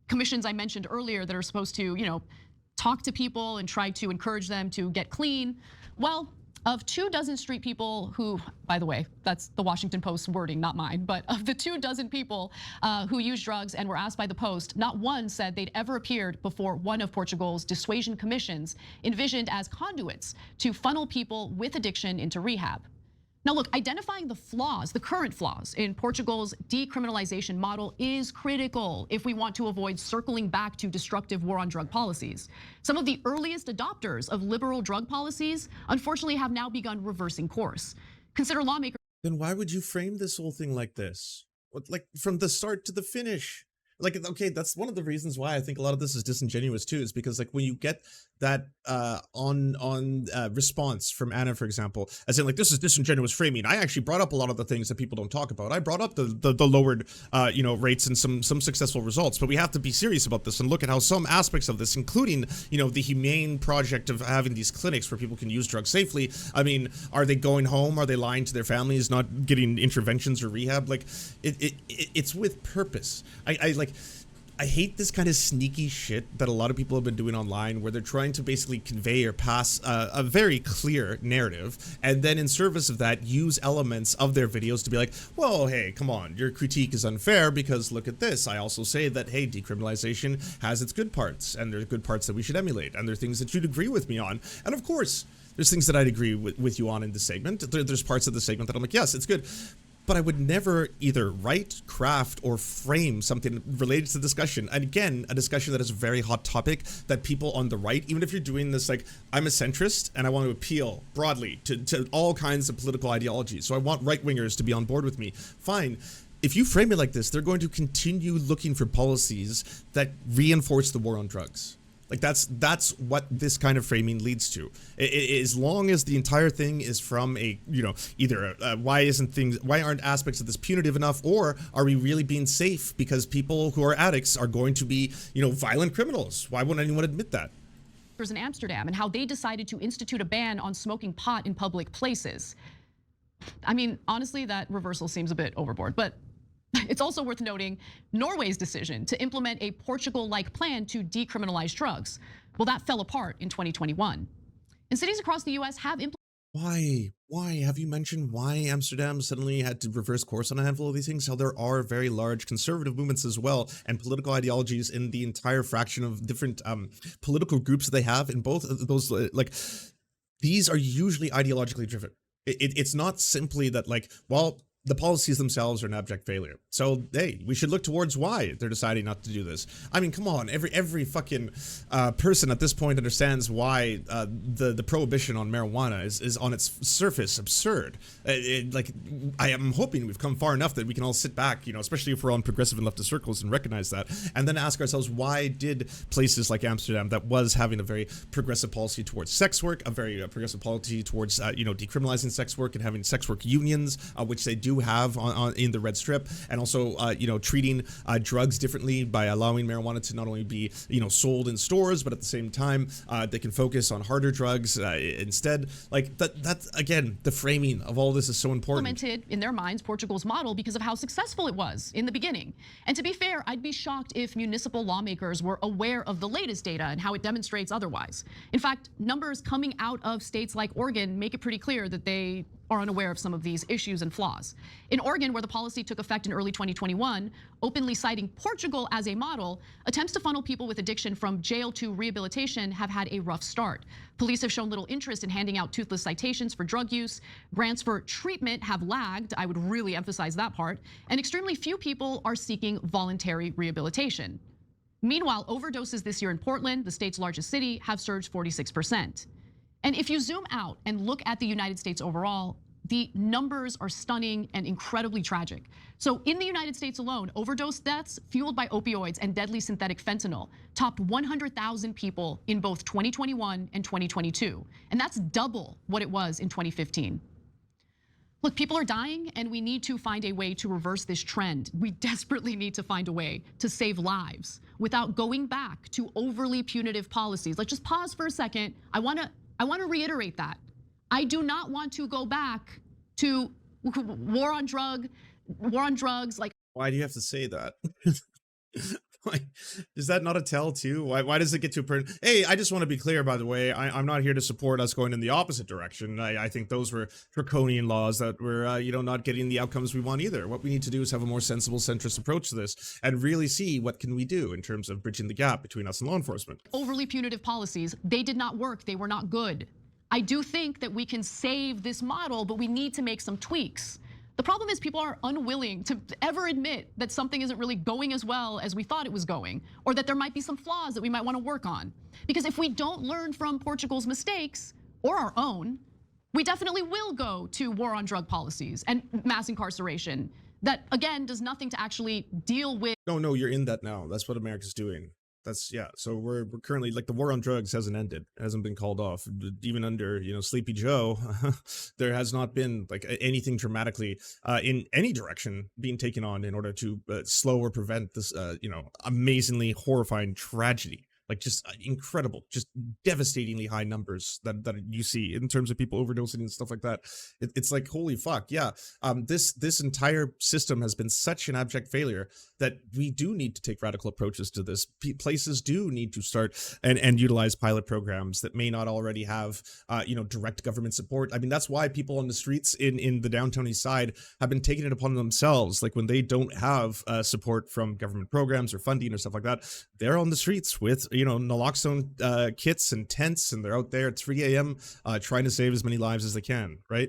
Commissions I mentioned earlier that are supposed to, talk to people and try to encourage them to get clean. Well, of 24 street people who, by the way, that's the Washington Post's wording, not mine, but of the 24 people who use drugs and were asked by the Post, not one said they'd ever appeared before one of Portugal's dissuasion commissions envisioned as conduits to funnel people with addiction into rehab. Now look, identifying the flaws, the current flaws in Portugal's decriminalization model is critical if we want to avoid circling back to destructive war on drug policies. Some of the earliest adopters of liberal drug policies, unfortunately, have now begun reversing course. Consider lawmakers. Then why would you frame this whole thing like this? Like from the start to the finish? like, okay, that's one of the reasons why I think a lot of this is disingenuous too, is because like when you get that response from Anna, for example, as in like, this is disingenuous framing. I actually brought up a lot of the things that people don't talk about. I brought up the lowered rates and some successful results, but we have to be serious about this and look at how some aspects of this, including the humane project of having these clinics where people can use drugs safely. I mean, are they going home? Are they lying to their families, not getting interventions or rehab? Like it's with purpose. I hate this kind of sneaky shit that a lot of people have been doing online, where they're trying to basically convey or pass a very clear narrative, and then in service of that, use elements of their videos to be like, well, hey, come on, your critique is unfair because look at this. I also say that, hey, decriminalization has its good parts, and there's good parts that we should emulate, and there's things that you'd agree with me on. And of course, there's things that I'd agree with you on in this segment. There's parts of the segment that I'm like, yes, it's good. But I would never either write, craft, or frame something related to the discussion. And again, a discussion that is a very hot topic that people on the right, even if you're doing this like, I'm a centrist and I want to appeal broadly to all kinds of political ideologies, so I want right-wingers to be on board with me, fine. If you frame it like this, they're going to continue looking for policies that reinforce the war on drugs. Like that's what this kind of framing leads to. As long as the entire thing is from a, either why aren't aspects of this punitive enough, or are we really being safe because people who are addicts are going to be, violent criminals? Why wouldn't anyone admit that? In Amsterdam, and how they decided to institute a ban on smoking pot in public places. I mean, honestly, that reversal seems a bit overboard, but it's also worth noting Norway's decision to implement a Portugal-like plan to decriminalize drugs. Well, that fell apart in 2021. And cities across the US have implemented. Why? Have you mentioned why Amsterdam suddenly had to reverse course on a handful of these things? How there are very large conservative movements as well, and political ideologies in the entire fraction of different political groups that they have in both of those. Like, these are usually ideologically driven. It's not simply that like, well, the policies themselves are an abject failure. So, hey, we should look towards why they're deciding not to do this. I mean, come on, every fucking person at this point understands why the prohibition on marijuana is on its surface absurd. I am hoping we've come far enough that we can all sit back, especially if we're on progressive and leftist circles, and recognize that, and then ask ourselves, why did places like Amsterdam, that was having a very progressive policy towards sex work, a very progressive policy towards decriminalizing sex work and having sex work unions, which they do have in the red strip, and also treating drugs differently by allowing marijuana to not only be sold in stores, but at the same time they can focus on harder drugs instead. Like that's again, the framing of all this is so important. Implemented in their minds Portugal's model because of how successful it was in the beginning. And to be fair, I'd be shocked if municipal lawmakers were aware of the latest data and how it demonstrates otherwise. In fact, numbers coming out of states like Oregon make it pretty clear that they are unaware of some of these issues and flaws. In Oregon, where the policy took effect in early 2021, openly citing Portugal as a model, attempts to funnel people with addiction from jail to rehabilitation have had a rough start. Police have shown little interest in handing out toothless citations for drug use. Grants for treatment have lagged, I would really emphasize that part, and extremely few people are seeking voluntary rehabilitation. Meanwhile, overdoses this year in Portland, the state's largest city, have surged 46%. And if you zoom out and look at the United States overall, the numbers are stunning and incredibly tragic. So in the United States alone, overdose deaths fueled by opioids and deadly synthetic fentanyl topped 100,000 people in both 2021 and 2022. And that's double what it was in 2015. Look, people are dying, and we need to find a way to reverse this trend. We desperately need to find a way to save lives without going back to overly punitive policies. Let's just pause for a second. I want to reiterate that. I do not want to go back to war on drugs. Like, why do you have to say that? Is that not a tell too? Why does it get to a point? Hey, I just want to be clear, by the way, I'm not here to support us going in the opposite direction. I think those were draconian laws that were, not getting the outcomes we want either. What we need to do is have a more sensible, centrist approach to this and really see what can we do in terms of bridging the gap between us and law enforcement. Overly punitive policies, they did not work. They were not good. I do think that we can save this model, but we need to make some tweaks. The problem is people are unwilling to ever admit that something isn't really going as well as we thought it was going, or that there might be some flaws that we might want to work on. Because if we don't learn from Portugal's mistakes or our own, we definitely will go to war on drug policies and mass incarceration that, again, does nothing to actually deal with. No, you're in that now. That's what America's doing. That's, yeah. So we're currently, like, the war on drugs hasn't ended. It hasn't been called off. Even under, Sleepy Joe, there has not been like anything dramatically in any direction being taken on in order to slow or prevent this, amazingly horrifying tragedy. Like, just incredible, just devastatingly high numbers that you see in terms of people overdosing and stuff like that. It's like, holy fuck, yeah. This entire system has been such an abject failure that we do need to take radical approaches to this. Places do need to start and utilize pilot programs that may not already have, direct government support. I mean, that's why people on the streets in the downtown east side have been taking it upon themselves. Like, when they don't have support from government programs or funding or stuff like that, they're on the streets with naloxone kits and tents, and they're out there at 3 a.m. Trying to save as many lives as they can, right?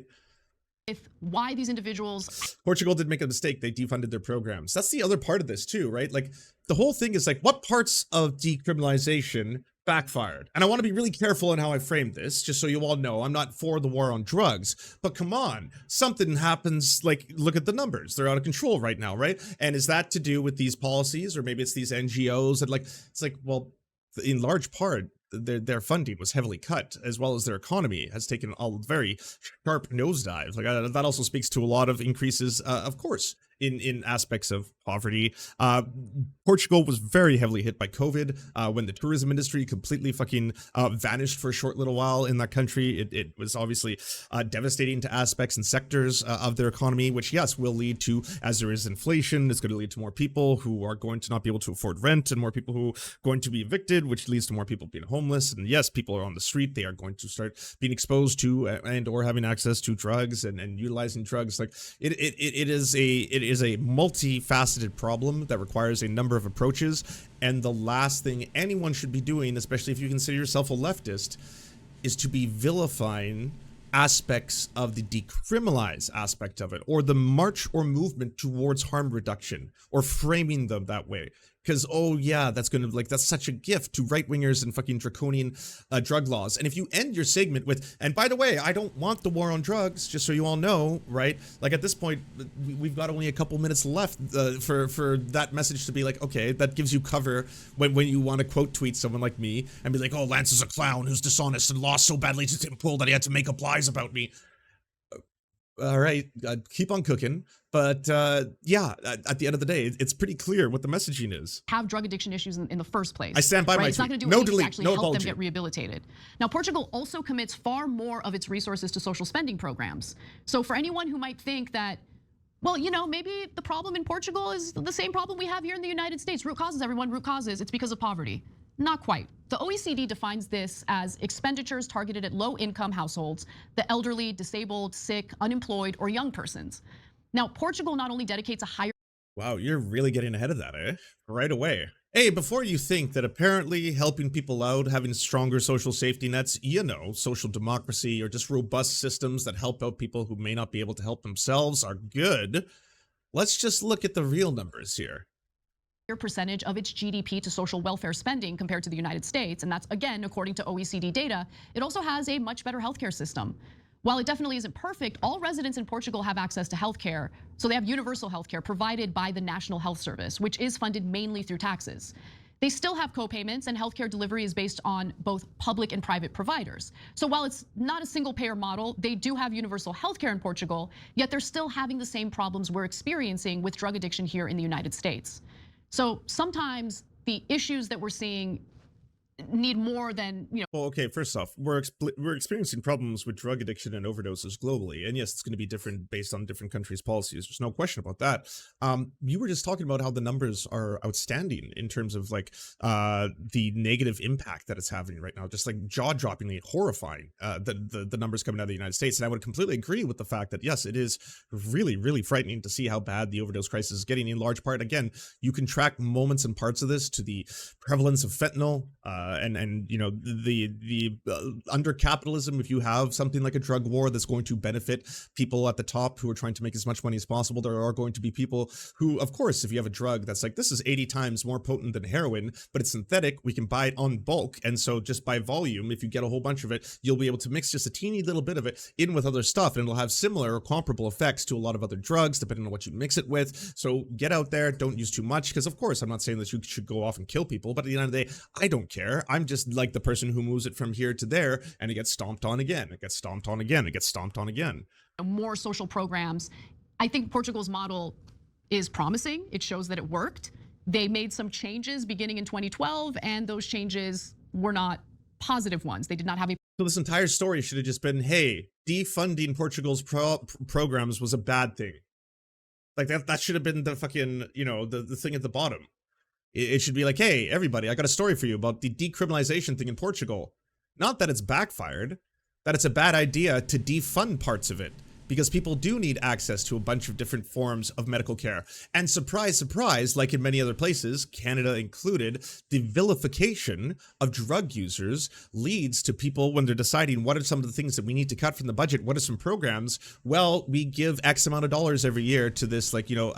If why these individuals. Portugal did make a mistake. They defunded their programs. That's the other part of this too, right? Like, the whole thing is like, what parts of decriminalization backfired? And I want to be really careful in how I frame this, just so you all know I'm not for the war on drugs, but come on, something happens. Like, look at the numbers. They're out of control right now, right? And is that to do with these policies, or maybe it's these NGOs? And it's like, well, in large part, their funding was heavily cut, as well as their economy has taken a very sharp nosedive. Like, that also speaks to a lot of increases, of course, in aspects of poverty. Portugal was very heavily hit by COVID when the tourism industry completely fucking vanished for a short little while in that country. It was obviously devastating to aspects and sectors of their economy, which, yes, will lead to, as there is inflation, it's going to lead to more people who are going to not be able to afford rent, and more people who are going to be evicted, which leads to more people being homeless. And yes, people are on the street. They are going to start being exposed to and or having access to drugs and utilizing drugs. Like, it is a multifaceted problem that requires a number of approaches. And the last thing anyone should be doing, especially if you consider yourself a leftist, is to be vilifying aspects of the decriminalize aspect of it, or the march or movement towards harm reduction, or framing them that way. Because, oh yeah, that's such a gift to right-wingers and fucking draconian drug laws. And if you end your segment with, and by the way, I don't want the war on drugs, just so you all know, right? Like, at this point, we've got only a couple minutes left for that message to be like, okay, that gives you cover when you want to quote tweet someone like me and be like, oh, Lance is a clown who's dishonest and lost so badly to Tim Pool that he had to make up lies about me. All right, keep on cooking. But yeah, at the end of the day, it's pretty clear what the messaging is. Have drug addiction issues in the first place. I stand by my tweet. It's not going to do anything to actually help them get rehabilitated. Now, Portugal also commits far more of its resources to social spending programs. So for anyone who might think that, well, maybe the problem in Portugal is the same problem we have here in the United States. Root causes, everyone, root causes. It's because of poverty. Not quite. The OECD defines this as expenditures targeted at low-income households, the elderly, disabled, sick, unemployed, or young persons. Now, Portugal not only dedicates a higher— Wow, you're really getting ahead of that, eh? Right away. Hey, before you think that apparently helping people out, having stronger social safety nets, social democracy, or just robust systems that help out people who may not be able to help themselves are good, let's just look at the real numbers here. Percentage of its GDP to social welfare spending compared to the United States, and that's, again, according to OECD data. It also has a much better healthcare system. While it definitely isn't perfect, all residents in Portugal have access to healthcare. So they have universal healthcare provided by the National Health Service, which is funded mainly through taxes. They still have co-payments, and healthcare delivery is based on both public and private providers. So while it's not a single payer model, they do have universal healthcare in Portugal, yet they're still having the same problems we're experiencing with drug addiction here in the United States. So sometimes the issues that we're seeing need more than, Well, okay, first off, we're experiencing problems with drug addiction and overdoses globally. And yes, it's going to be different based on different countries' policies. There's no question about that. You were just talking about how the numbers are outstanding in terms of like the negative impact that it's having right now, just like jaw-droppingly horrifying, the numbers coming out of the United States. And I would completely agree with the fact that, yes, it is really, really frightening to see how bad the overdose crisis is getting. In large part, again, you can track moments and parts of this to the prevalence of fentanyl, and you know, under capitalism, if you have something like a drug war that's going to benefit people at the top who are trying to make as much money as possible, there are going to be people who, of course, if you have a drug that's like, this is 80 times more potent than heroin, but it's synthetic, we can buy it on bulk, and so just by volume, if you get a whole bunch of it, you'll be able to mix just a teeny little bit of it in with other stuff, and it'll have similar or comparable effects to a lot of other drugs, depending on what you mix it with. So get out there, don't use too much, because of course, I'm not saying that you should go off and kill people, but at the end of the day, I don't care. I'm just like the person who moves it from here to there, and it gets stomped on again, it gets stomped on again, it gets stomped on again. More social programs. I think Portugal's model is promising. It shows that it worked. They made some changes beginning in 2012, and those changes were not positive ones. They did not have a. So this entire story should have just been, hey, defunding Portugal's programs was a bad thing. Like that should have been the fucking, you know, the thing at the bottom. It should be like, hey, everybody, I got a story for you about the decriminalization thing in Portugal. Not that it's backfired, that it's a bad idea to defund parts of it, because people do need access to a bunch of different forms of medical care. And surprise, surprise, like in many other places, Canada included, the vilification of drug users leads to people, when they're deciding what are some of the things that we need to cut from the budget, what are some programs, well, we give X amount of dollars every year to this, like, you know,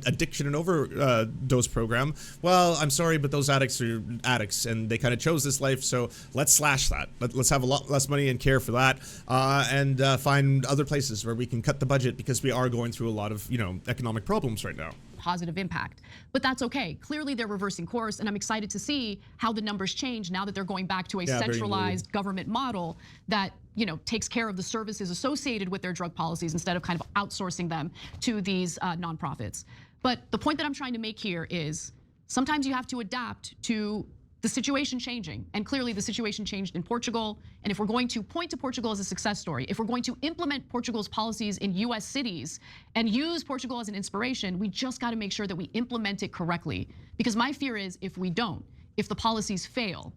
addiction and overdose program. Well, I'm sorry, but those addicts are addicts, and they kind of chose this life, so let's slash that. Let's have a lot less money and care for that, and find other places where we can cut the budget, because we are going through a lot of, you know, economic problems right now. Positive impact, but that's okay. Clearly they're reversing course, and I'm excited to see how the numbers change now that they're going back to a centralized government model that, you know, takes care of the services associated with their drug policies instead of kind of outsourcing them to these nonprofits. But the point that I'm trying to make here is sometimes you have to adapt to the situation changing, and clearly the situation changed in Portugal. And if we're going to point to Portugal as a success story, if we're going to implement Portugal's policies in US cities and use Portugal as an inspiration, we just got to make sure that we implement it correctly. Because my fear is, if we don't, if the policies fail,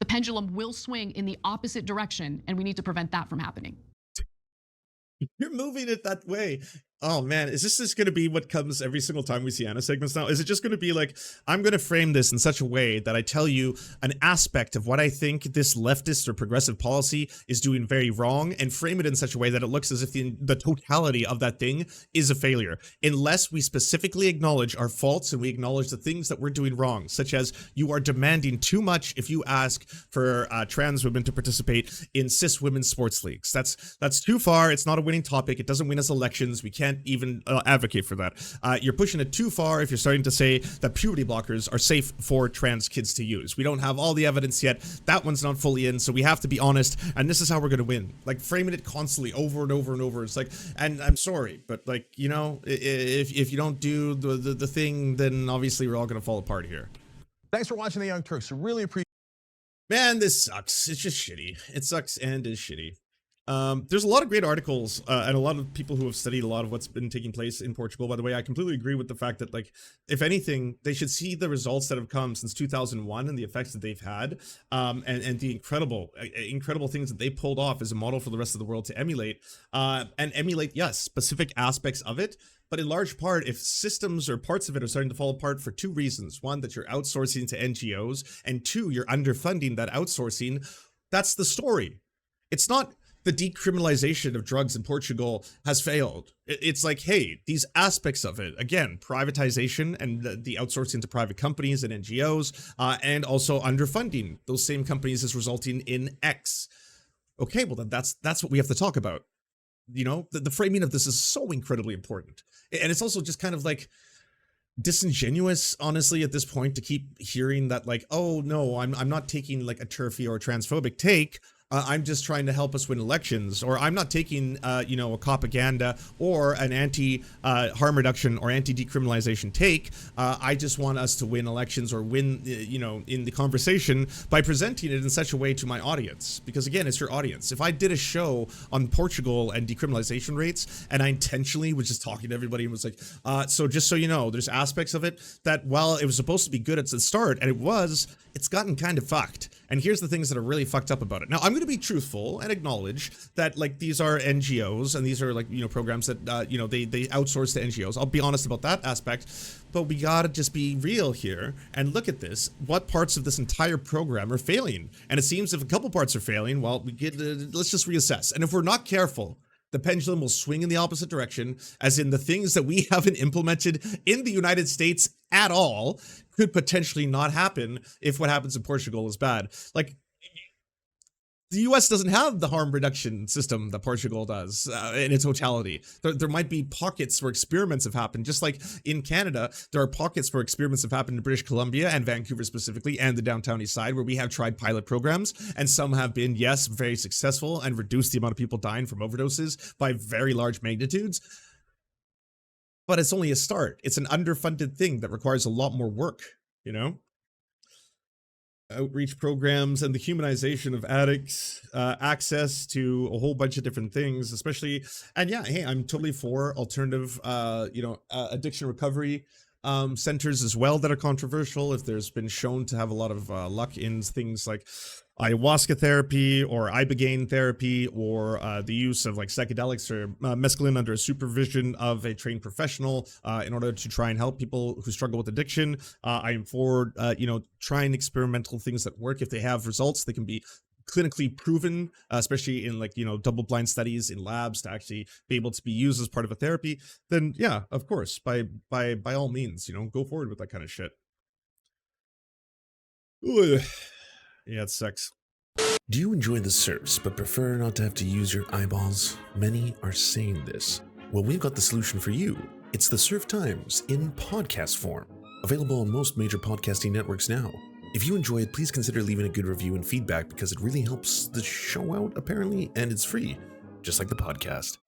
the pendulum will swing in the opposite direction, and we need to prevent that from happening. You're moving it that way. Oh man, is this just going to be what comes every single time we see Anna segments now? Is it just going to be like, I'm going to frame this in such a way that I tell you an aspect of what I think this leftist or progressive policy is doing very wrong, and frame it in such a way that it looks as if the totality of that thing is a failure, unless we specifically acknowledge our faults and we acknowledge the things that we're doing wrong, such as you are demanding too much if you ask for trans women to participate in cis women's sports leagues. That's too far. It's not a winning topic. It doesn't win us elections. We can't even advocate for that. You're pushing it too far if you're starting to say that puberty blockers are safe for trans kids to use. We don't have all the evidence yet. That one's not fully in, so we have to be honest, and this is how we're gonna win. Like, framing it constantly over and over and over. It's like, and I'm sorry, but like, you know, if you don't do the thing, then obviously we're all gonna fall apart here. Thanks for watching The Young Turks. Really appreciate. Man, this sucks. It's just shitty. It sucks and is shitty. There's a lot of great articles and a lot of people who have studied a lot of what's been taking place in Portugal. By the way, I completely agree with the fact that, like, if anything, they should see the results that have come since 2001 and the effects that they've had, and the incredible things that they pulled off as a model for the rest of the world to emulate, yes, specific aspects of it. But in large part, if systems or parts of it are starting to fall apart for two reasons: one, that you're outsourcing to NGOs, and two, you're underfunding that outsourcing, that's the story. It's not the decriminalization of drugs in Portugal has failed. It's like, hey, these aspects of it, again, privatization and the outsourcing to private companies and NGOs, and also underfunding those same companies is resulting in X. Okay, well then that's what we have to talk about. You know, the framing of this is so incredibly important. And it's also just kind of like disingenuous, honestly, at this point, to keep hearing that, like, oh no, I'm not taking like a turfy or a transphobic take. I'm just trying to help us win elections, or I'm not taking, you know, a propaganda or an anti-harm reduction or anti-decriminalization take. I just want us to win elections or win, you know, in the conversation by presenting it in such a way to my audience. Because again, it's your audience. If I did a show on Portugal and decriminalization rates, and I intentionally was just talking to everybody and was like, so just so you know, there's aspects of it that, while it was supposed to be good at the start, and it's gotten kind of fucked. And here's the things that are really fucked up about it. Now, I'm going to be truthful and acknowledge that, like, these are NGOs and these are, like, you know, programs that, you know, they outsource to NGOs. I'll be honest about that aspect. But we gotta just be real here and look at this. What parts of this entire program are failing? And it seems if a couple parts are failing, well, let's just reassess. And if we're not careful, the pendulum will swing in the opposite direction, as in the things that we haven't implemented in the United States at all could potentially not happen if what happens in Portugal is bad. Like, the US doesn't have the harm reduction system that Portugal does in its totality. There might be pockets where experiments have happened, just like in Canada, there are pockets where experiments have happened in British Columbia and Vancouver specifically, and the downtown east side, where we have tried pilot programs, and some have been, yes, very successful and reduced the amount of people dying from overdoses by very large magnitudes. But it's only a start. It's an underfunded thing that requires a lot more work, you know? Outreach programs and the humanization of addicts, access to a whole bunch of different things, especially, and yeah, hey, I'm totally for alternative, addiction recovery centers as well that are controversial if there's been shown to have a lot of luck in things like ayahuasca therapy or ibogaine therapy, or the use of like psychedelics or mescaline under supervision of a trained professional in order to try and help people who struggle with addiction. I am for trying experimental things that work. If they have results, they can be clinically proven, especially in like double-blind studies in labs, to actually be able to be used as part of a therapy. Then yeah, of course, by all means, go forward with that kind of shit. Ooh. Yeah, it sucks. Do you enjoy the Serfs but prefer not to have to use your eyeballs? Many are saying this. Well, we've got the solution for you. It's the Serf Times in podcast form. Available on most major podcasting networks now. If you enjoy it, please consider leaving a good review and feedback, because it really helps the show out, apparently, and it's free, just like the podcast.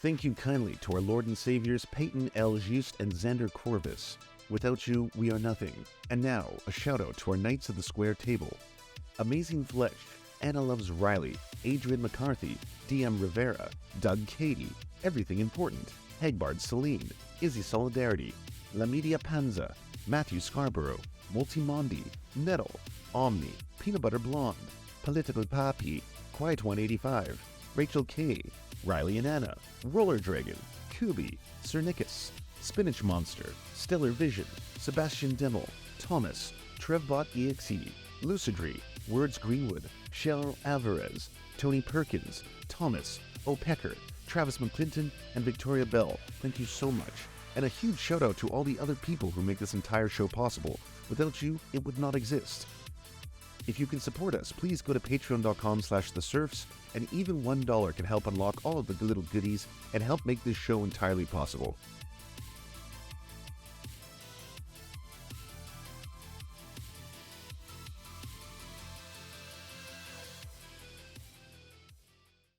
Thank you kindly to our Lord and Saviors Peyton L. Just and Xander Corvus. Without you, we are nothing. And now, a shout out to our Knights of the Square Table. Amazing Flesh, Anna Loves Riley, Adrian McCarthy, DM Rivera, Doug Cady, Everything Important, Hegbard Celine, Izzy Solidarity, La Media Panza, Matthew Scarborough, Multimondi, Nettle, Omni, Peanut Butter Blonde, Political Papi, Quiet 185, Rachel K, Riley and Anna, Roller Dragon, Kubi, Cernicus, Spinach Monster, Stellar Vision, Sebastian Dimmel, Thomas, Trevbot EXE, Lucidry, Words Greenwood, Cheryl Alvarez, Tony Perkins, Thomas, O'Pecker, Travis McClinton, and Victoria Bell. Thank you so much. And a huge shout out to all the other people who make this entire show possible. Without you, it would not exist. If you can support us, please go to patreon.com/theserfs, and even $1 can help unlock all of the little goodies and help make this show entirely possible.